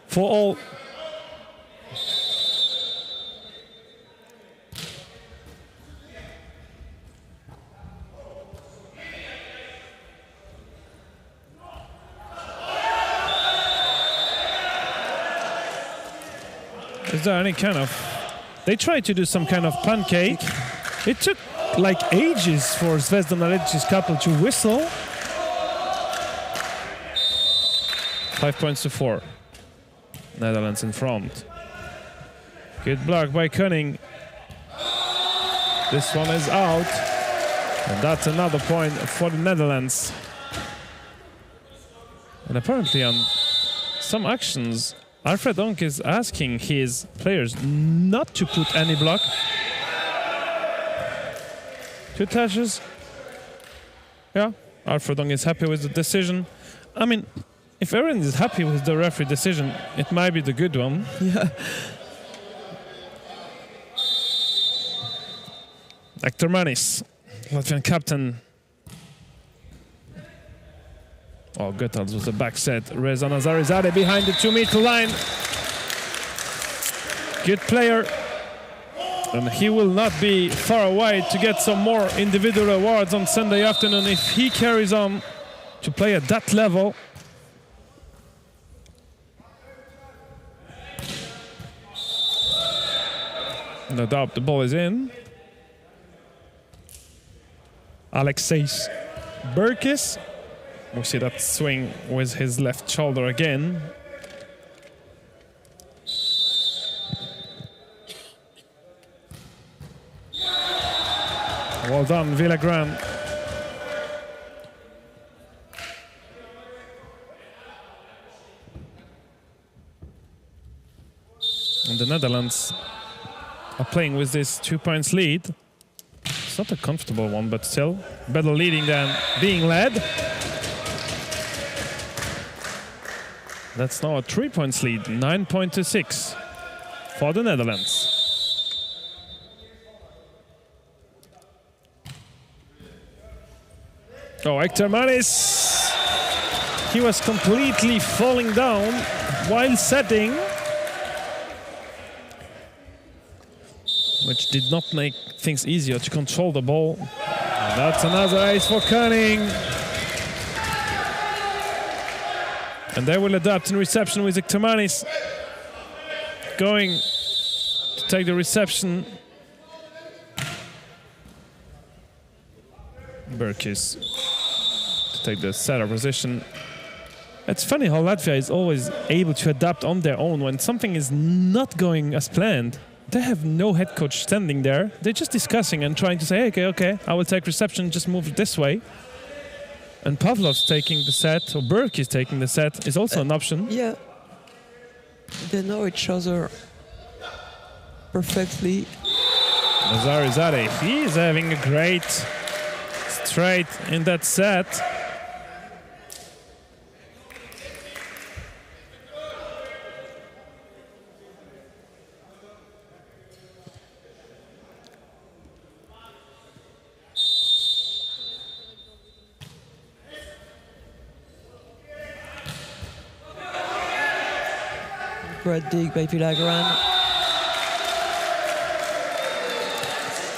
For all. Is there any kind of... They tried to do some kind of pancake. It took like ages for Zvezda Mladenović's couple to whistle. 5 points to 4. Netherlands in front. Good block by Koning. This one is out. And that's another point for the Netherlands. And apparently on some actions, Alfred Onk is asking his players not to put any block. 2 touches. Yeah, Alfred Onk is happy with the decision. I mean, if everyone is happy with the referee decision, it might be the good one. Yeah. Hector Manis, Latvian captain. Oh, Goethals with the back set. Reza Nazarizadeh behind the 2-meter line. Good player. And he will not be far away to get some more individual awards on Sunday afternoon if he carries on to play at that level. No doubt the ball is in. Alexejs Burkis. We see that swing with his left shoulder again. Well done, Villagran. And the Netherlands are playing with this 2 points lead. It's not a comfortable one, but still better leading than being led. That's now a 3 points lead, 9-6 for the Netherlands. Oh, Hector Manis. He was completely falling down while setting, which did not make things easier to control the ball. And that's another ace for Koning. And they will adapt in reception with Hector Manis going to take the reception. Burkis to take the setter position. It's funny how Latvia is always able to adapt on their own when something is not going as planned. They have no head coach standing there. They're just discussing and trying to say, okay, I will take reception, just move it this way. And Pavlov's taking the set, or Burke is taking the set, is also an option. Yeah. They know each other perfectly. Nazarizadeh, he is having a great straight in that set. Great dig by Villagran.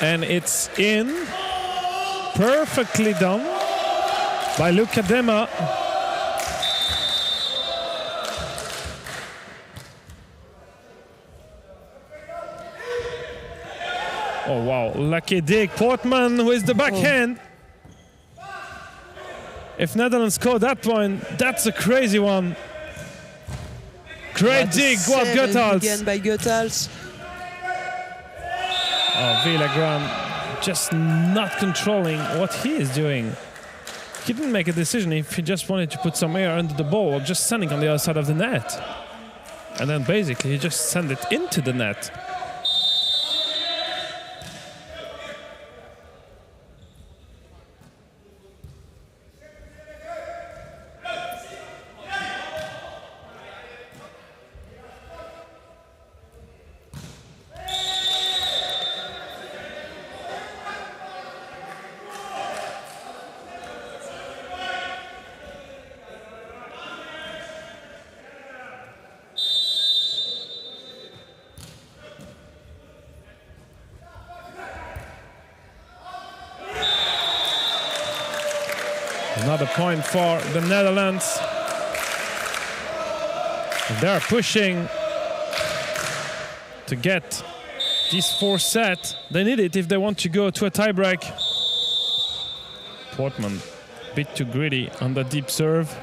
And it's in. Perfectly done by Luca Dema. Oh wow, lucky dig. Portman with the backhand. If Netherlands score that point, that's a crazy one. Great dig, what Goethals. Again by Goethals. Oh, Villagran just not controlling what he is doing. He didn't make a decision if he just wanted to put some air under the ball or just sending on the other side of the net. And then basically he just sent it into the net. Another point for the Netherlands. They're pushing to get this 4th set. They need it if they want to go to a tiebreak. Portman, a bit too greedy on the deep serve.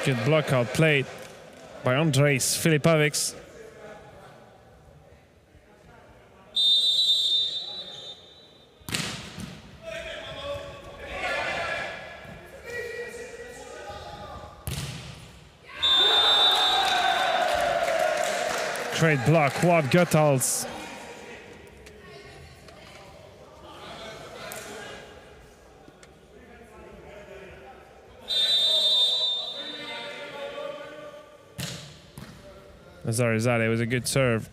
Good block out played by Andres Filipovics. Great block, Ward Goethals. Zarizade was a good serve.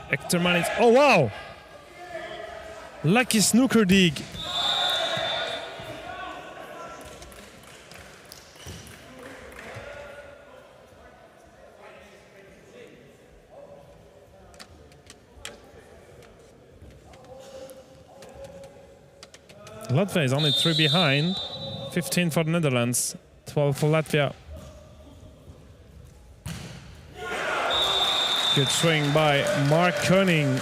Hector Manis. Oh, wow! Lucky snooker dig. Latvia is only 3 behind. 15 for the Netherlands, 12 for Latvia. Good swing by Mark Koenig.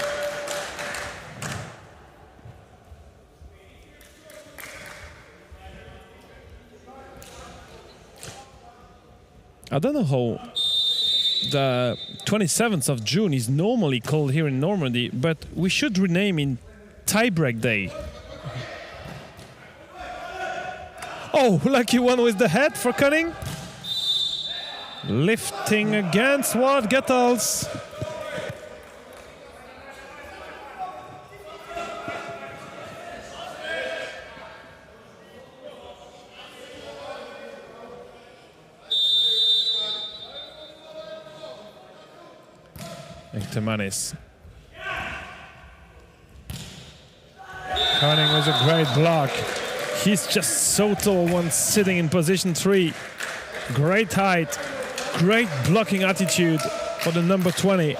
I don't know how the 27th of June is normally called here in Normandy, but we should rename it Tiebreak Day. Oh, lucky one with the head for Koenig. Lifting against Ward Goethals. Hector Manis. Koenig was a great block. He's just so tall when sitting in position 3. Great height, great blocking attitude for the number 20.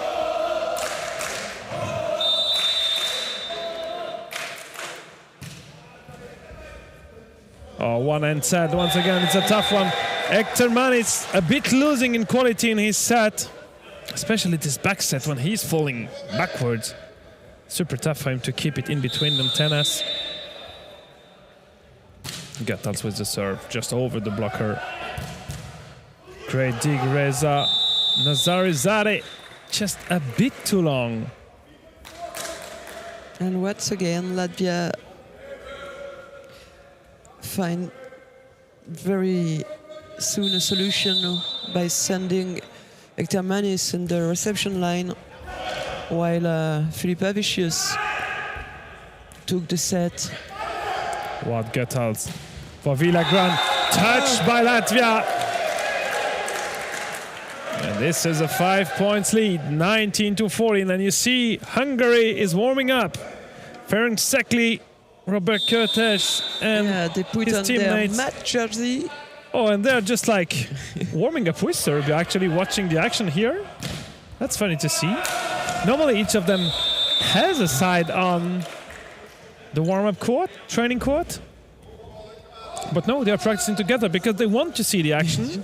Oh, one end set once again. It's a tough one. Hector Manis a bit losing in quality in his set, especially this back set when he's falling backwards. Super tough for him to keep it in between them. Tennis. Goethals with the serve, just over the blocker. Great dig, Reza Nazarizade, just a bit too long. And once again, Latvia find very soon a solution by sending Hector Manis in the reception line, while Filipovics took the set. Ward Goethals for Villagrán, touched by Latvia. And this is a 5 points lead, 19-14. And you see Hungary is warming up. Ferenc Szekely, Robert Kertész, and they put his on teammates. their match jersey. Oh, and they're just like warming up with Serbia, actually watching the action here. That's funny to see. Normally each of them has a side on the warm-up court, training court. But no, they're practicing together because they want to see the action.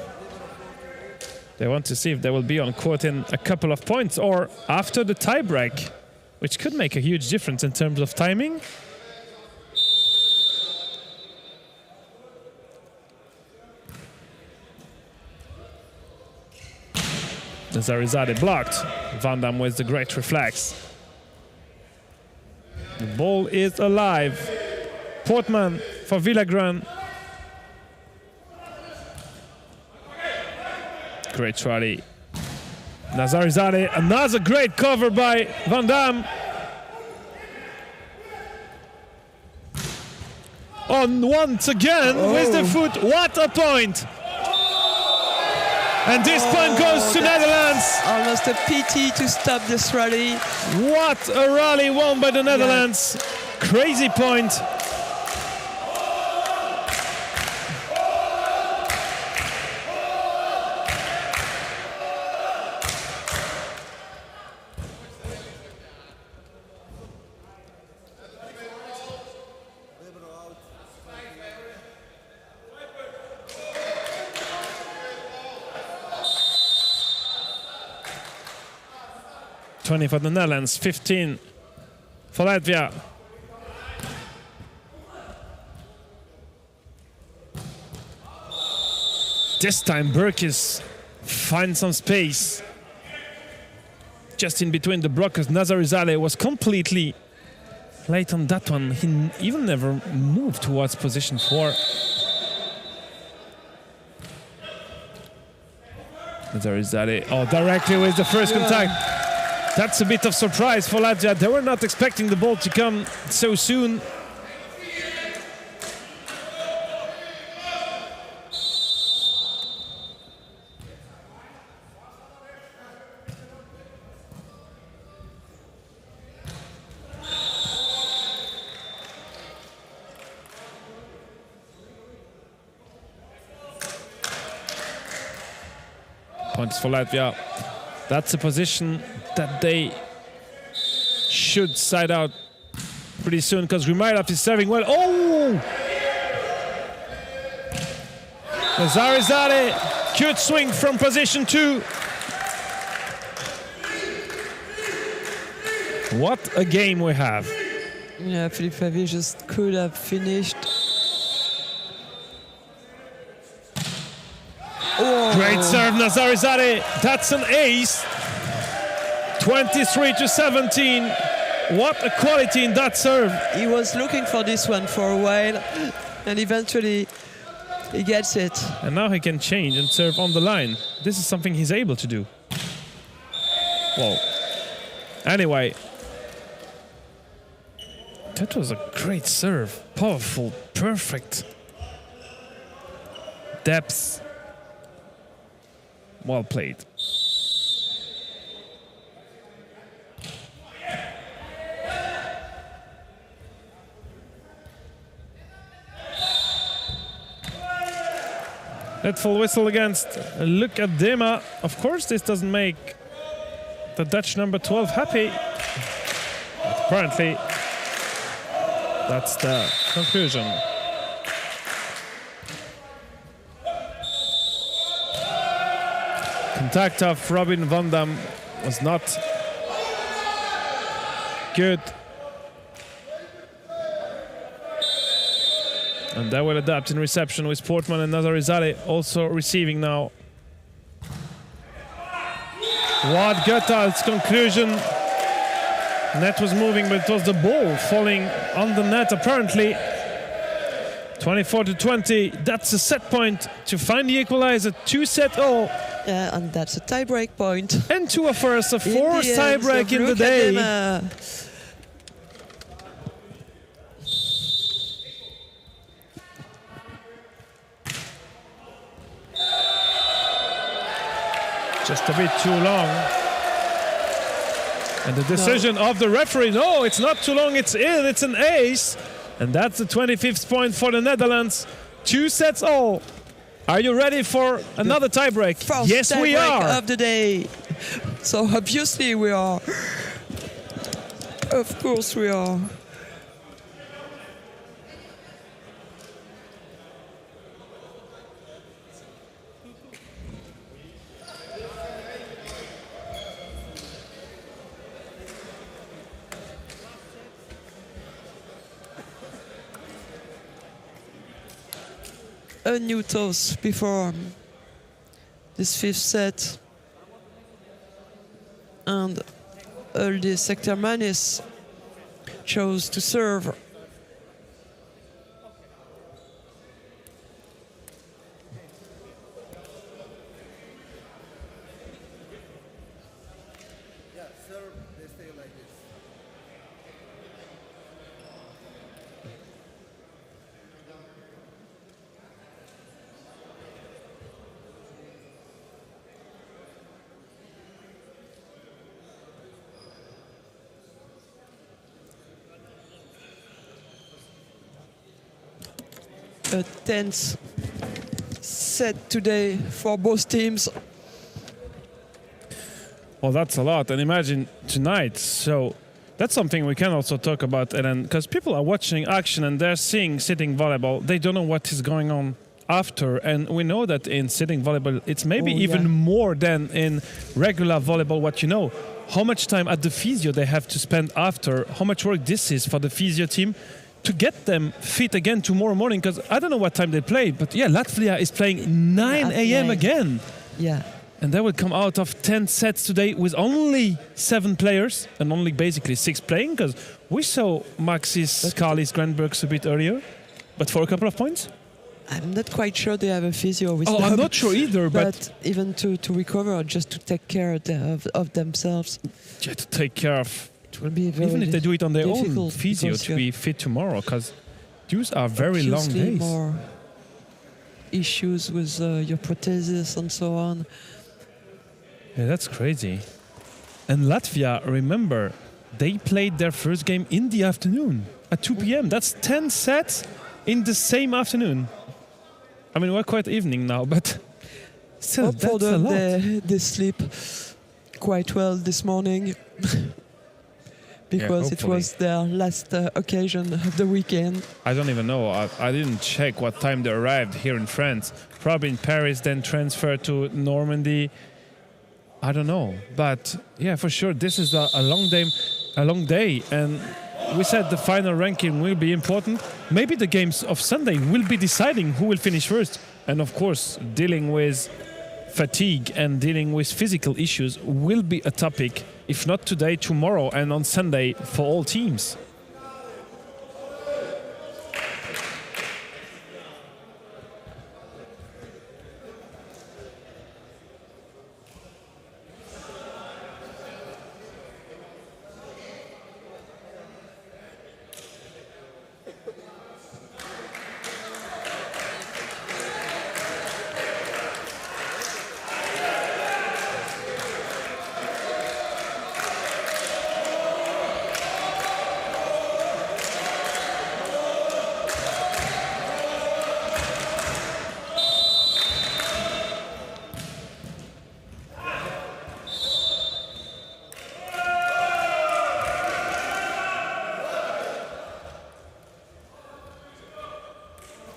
They want to see if they will be on court in a couple of points or after the tiebreak, which could make a huge difference in terms of timing. Zarizade blocked. Van Dam with the great reflex. The ball is alive. Portman for Villagrán. Great rally. Nazarizade, another great cover by Van Dam. On once again with the foot. What a point! And this point goes to Netherlands. Almost a pity to stop this rally. What a rally won by the Netherlands. Yeah. Crazy point. 20 for the Netherlands, 15 for Latvia. This time Burkis finds some space just in between the blockers. Nazarizadeh was completely late on that one. He even never moved towards position 4. Nazarizadeh, oh, directly with the first contact. That's a bit of surprise for Latvia. They were not expecting the ball to come so soon. Points for Latvia. That's a position that they should side out pretty soon because Grimairov is serving well. Oh! Nazarizadeh, cute swing from position 2. What a game we have. Yeah, FFvolley just could have finished. Oh. Great serve, Nazarizadeh. That's an ace. 23-17. What a quality in that serve. He was looking for this one for a while, and eventually he gets it. And now he can change and serve on the line. This is something he's able to do. Whoa. Anyway. That was a great serve. Powerful, perfect. Depth. Well played. That full whistle against Luc Adema. Of course, this doesn't make the Dutch number 12 happy. But apparently, that's the conclusion. Contact of Robin van Dam was not good. And they will adapt in reception with Portman and Nazarizadeh also receiving now. What Göttal's conclusion. Net was moving, but it was the ball falling on the net apparently. 24-20. That's a set point to find the equalizer. 2-set-all. Yeah, and that's a tie-break point. And to a first, a fourth tie-break in the day. Just a bit too long. And the decision of the referee, no, it's not too long, it's in, it's an ace. And that's the 25th point for the Netherlands. 2-sets-all. Are you ready for another tiebreak? Yes, we are. Of the day. So obviously we are. Of course we are. A new toss before this 5th set, and Uldi Sektermanis chose to serve. Yeah, serve, they stay like this. A tense set today for both teams. Well, that's a lot. And imagine tonight. So that's something we can also talk about. And then, because people are watching action and they're seeing sitting volleyball, they don't know what is going on after. And we know that in sitting volleyball, it's maybe even more than in regular volleyball, what you know. how much time at the physio they have to spend after, how much work this is for the physio team to get them fit again tomorrow morning. Because I don't know what time they play, but yeah, Latvia is playing 9 a.m. again. Yeah. And they will come out of 10 sets today with only 7 players and only basically 6 playing, because we saw Maxis, Carlis, Grandbergs a bit earlier, but for a couple of points. I'm not quite sure they have a physio with Oh, them. I'm not sure either, but even to recover or just to take care of themselves. yeah, to take care of, It will be very even if they do it on their own difficult physio, because to be fit tomorrow, because these are very long obviously days. more issues with your prosthesis and so on. Yeah, that's crazy. And Latvia, remember, they played their first game in the afternoon at 2 p.m. That's 10 sets in the same afternoon. I mean, we're quite evening now, but still, Hope for that's a them lot. they sleep quite well this morning because it hopefully. was their last occasion of the weekend. I don't even know. I didn't check what time they arrived here in France. Probably in Paris, then transferred to Normandy. I don't know. But yeah, for sure, this is a long day. And we said the final ranking will be important. Maybe the games of Sunday will be deciding who will finish first. And of course, dealing with fatigue and dealing with physical issues will be a topic, if not today, tomorrow and on Sunday for all teams.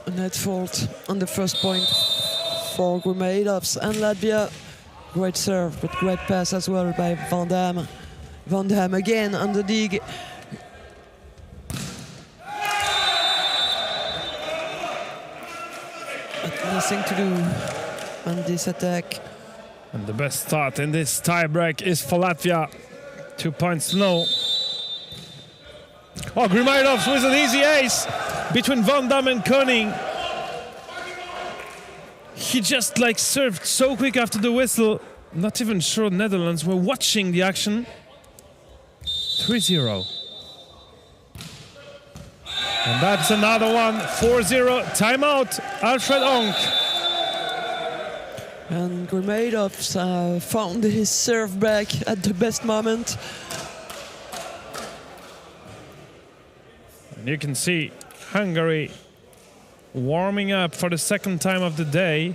A net fault on the first point for Gummeidovs and Latvia. Great serve, but great pass as well by Van Damme. Van Damme again on the dig. But nothing to do on this attack. And the best start in this tiebreak is for Latvia. 2 points low. Oh, Grimaidovs with an easy ace between Van Damme and Koning. He just served so quick after the whistle. Not even sure Netherlands were watching the action. 3-0. And that's another one. 4-0. Timeout. Alfred Onk. And Grimaidovs found his serve back at the best moment. And you can see Hungary warming up for the second time of the day.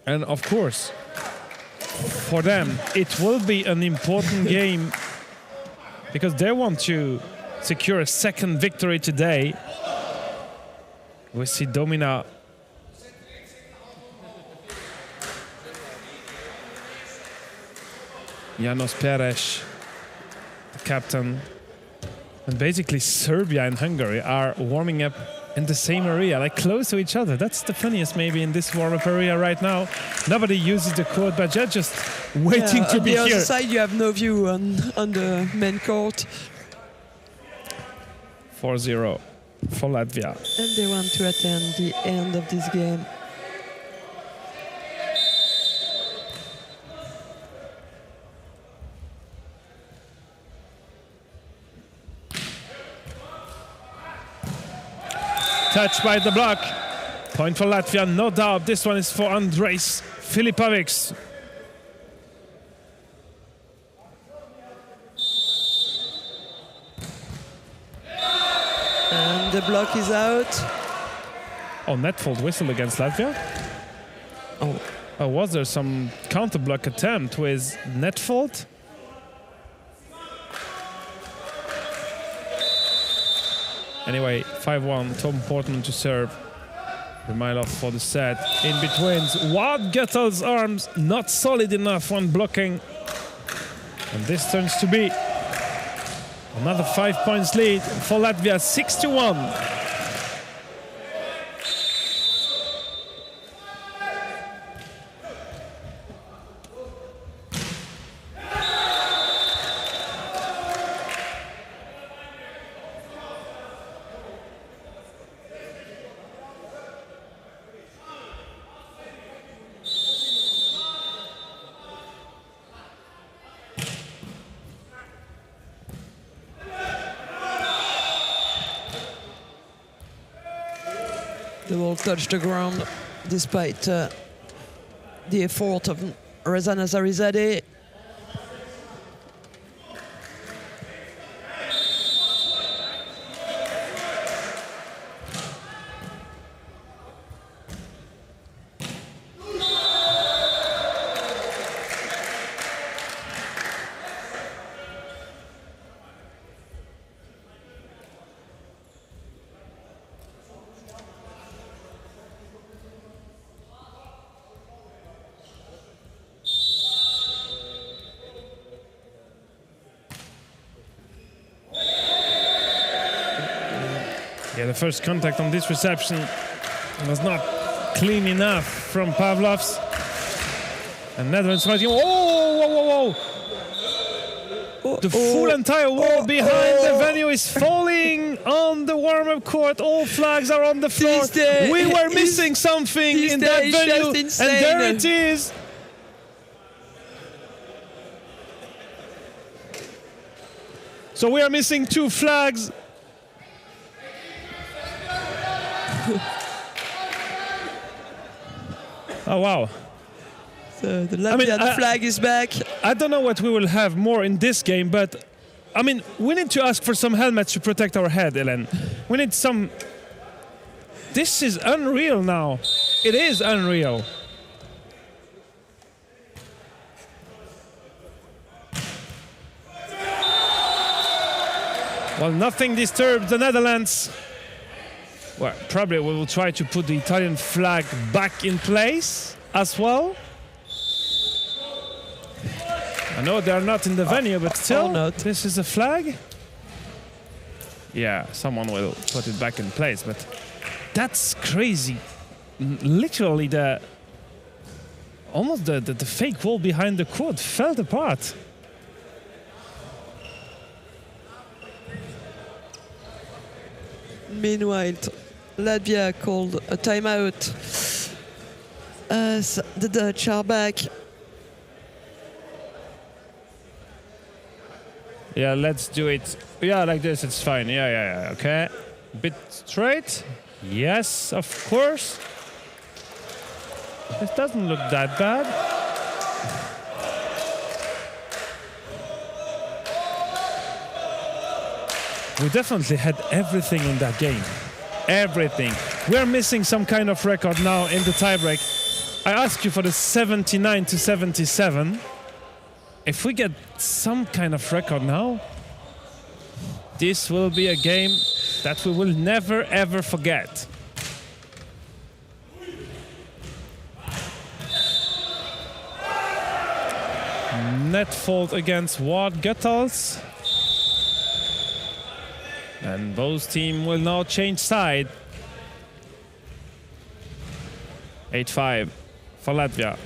And of course, for them, it will be an important game because they want to secure a second victory today. We see Domina Janos Perez, the captain. And basically Serbia and Hungary are warming up in the same area, close to each other. That's the funniest maybe in this warm-up area right now. Nobody uses the court, but they're just waiting to be here. On the other side, you have no view on the main court. 4-0 for Latvia. And they want to attend the end of this game. Touched by the block. Point for Latvia, no doubt. This one is for Andrejs Filipovics. And the block is out. Oh, net fault whistle against Latvia. Oh, was there some counter block attempt with net fault? Anyway, 5-1, Tom Portman to serve. Remilov for the set. In between, Wout Gettel's arms not solid enough when blocking. And this turns to be another 5 points lead for Latvia, 6-1. The ball touched the ground despite the effort of Reza Nazarizadeh. Yeah, the first contact on this reception was not clean enough from Pavlovs. And Netherlands fighting. Oh, whoa, whoa, whoa. The full entire wall behind the venue is falling on the warm-up court. All flags are on the floor. We were missing something in that venue, and there it is. So we are missing 2 flags. Oh, wow. So the Latvian flag is back. I don't know what we will have more in this game, but I mean, we need to ask for some helmets to protect our head, Ellen. We need some... This is unreal now. It is unreal. Well, nothing disturbs the Netherlands. Well, probably we will try to put the Italian flag back in place as well. I know they're not in the venue, but still, this is a flag. Yeah, someone will put it back in place, but that's crazy. Literally, almost the fake wall behind the court fell apart. Meanwhile, Latvia called a timeout as the Dutch are back. Yeah, let's do it. Yeah, like this, it's fine. Yeah, okay. Bit straight. Yes, of course. This doesn't look that bad. We definitely had everything in that game. Everything. We're missing some kind of record now in the tiebreak. I asked you for the 79-77. If we get some kind of record now, this will be a game that we will never ever forget. Net fault against Wout Gettels. And both teams will now change side. 8-5 for Latvia.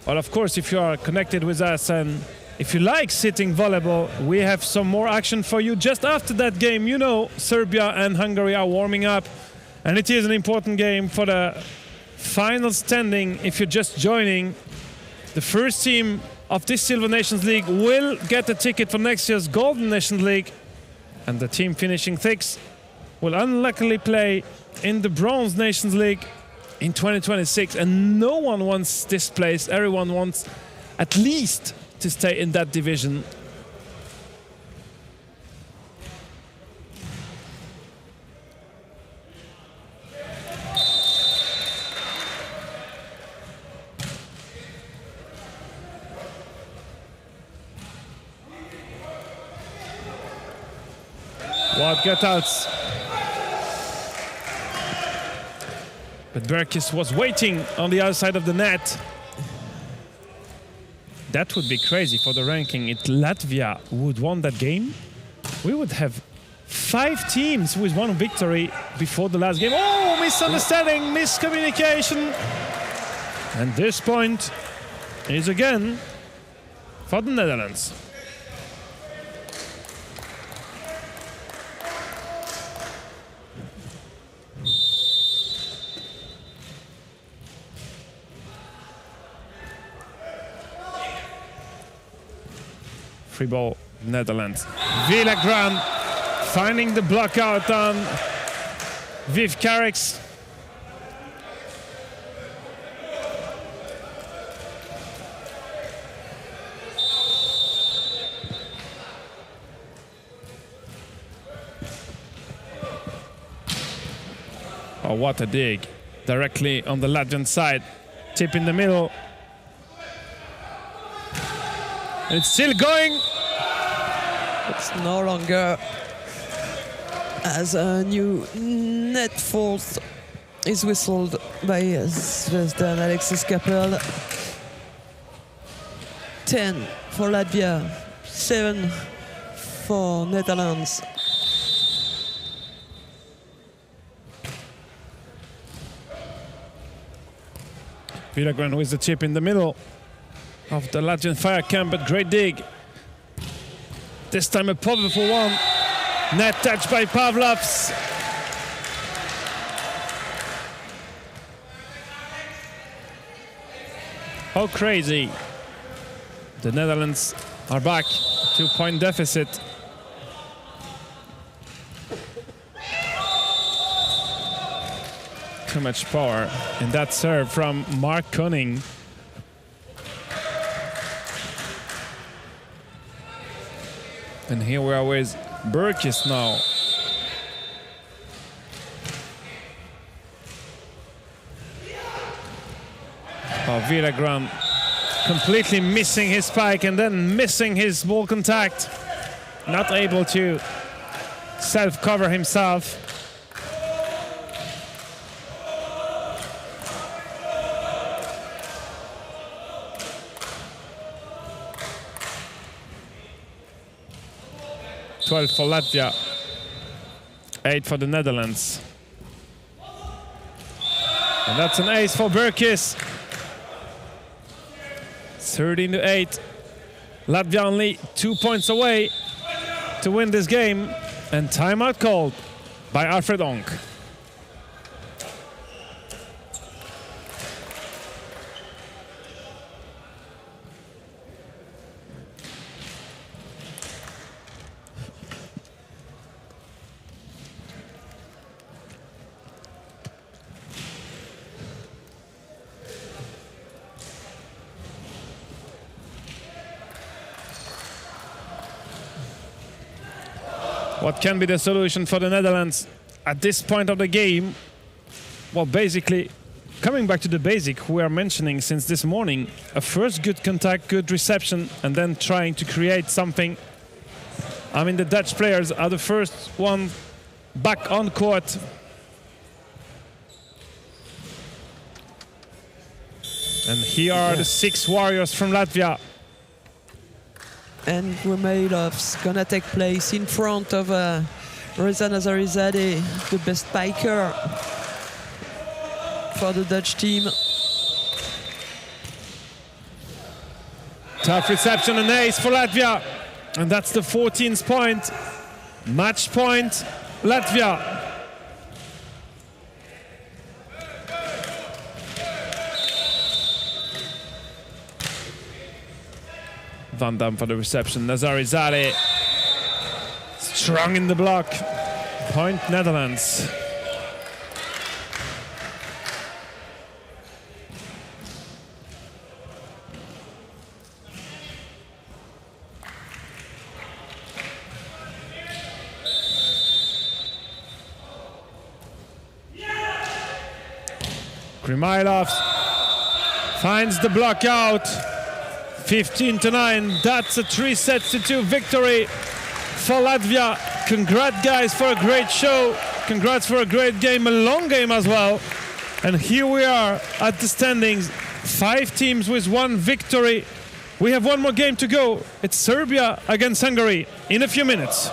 Well, of course, if you are connected with us and if you like sitting volleyball, we have some more action for you just after that game. You know, Serbia and Hungary are warming up, and it is an important game for the final standing. If you're just joining, the first team of this Silver Nations League will get a ticket for next year's Golden Nations League, and the team finishing sixth will unluckily play in the Bronze Nations League in 2026, and no one wants this place. Everyone wants at least to stay in that division. What cutouts. But Berkis was waiting on the other side of the net. That would be crazy for the ranking. If Latvia would won that game, we would have 5 teams with 1 victory before the last game. Oh, misunderstanding, miscommunication. And this point is again for the Netherlands. Free ball, Netherlands. Villagran finding the block out on Viv Carrix. Oh, what a dig. Directly on the Latvian side. Tip in the middle. It's still going. It's no longer as a new net force is whistled by Zvezdan Alexis Kapel. 10 for Latvia, 7 for Netherlands. Villagran with the chip in the middle of the Latvian fire camp, but great dig. This time a powerful one. Net touch by Pavlovs. How crazy. The Netherlands are back. 2-point deficit. Too much power in that serve from Mark Koning. And here we are with Berkis now. Oh, Villagran completely missing his spike and then missing his ball contact. Not able to self-cover himself. $12 for Latvia, 8 for the Netherlands. And that's an ace for Berkis. 13-8. Latvia only 2 points away to win this game. And timeout called by Alfred Onk. What can be the solution for the Netherlands at this point of the game? Well, basically, coming back to the basic we are mentioning since this morning, a first good contact, good reception, and then trying to create something. I mean, the Dutch players are the first one back on court. And here are the 6 warriors from Latvia. And Rumelov's gonna take place in front of Reza Nazarizadeh, the best spiker for the Dutch team. Tough reception and ace for Latvia. And that's the 14th point. Match point, Latvia. Van Dam for the reception. Nazarizadeh strong in the block. Point Netherlands. Krimailov finds the block out. 15-9, that's a 3-2 victory for Latvia. Congrats, guys, for a great show. Congrats for a great game, a long game as well. And here we are at the standings. 5 teams with 1 victory. We have one more game to go. It's Serbia against Hungary in a few minutes.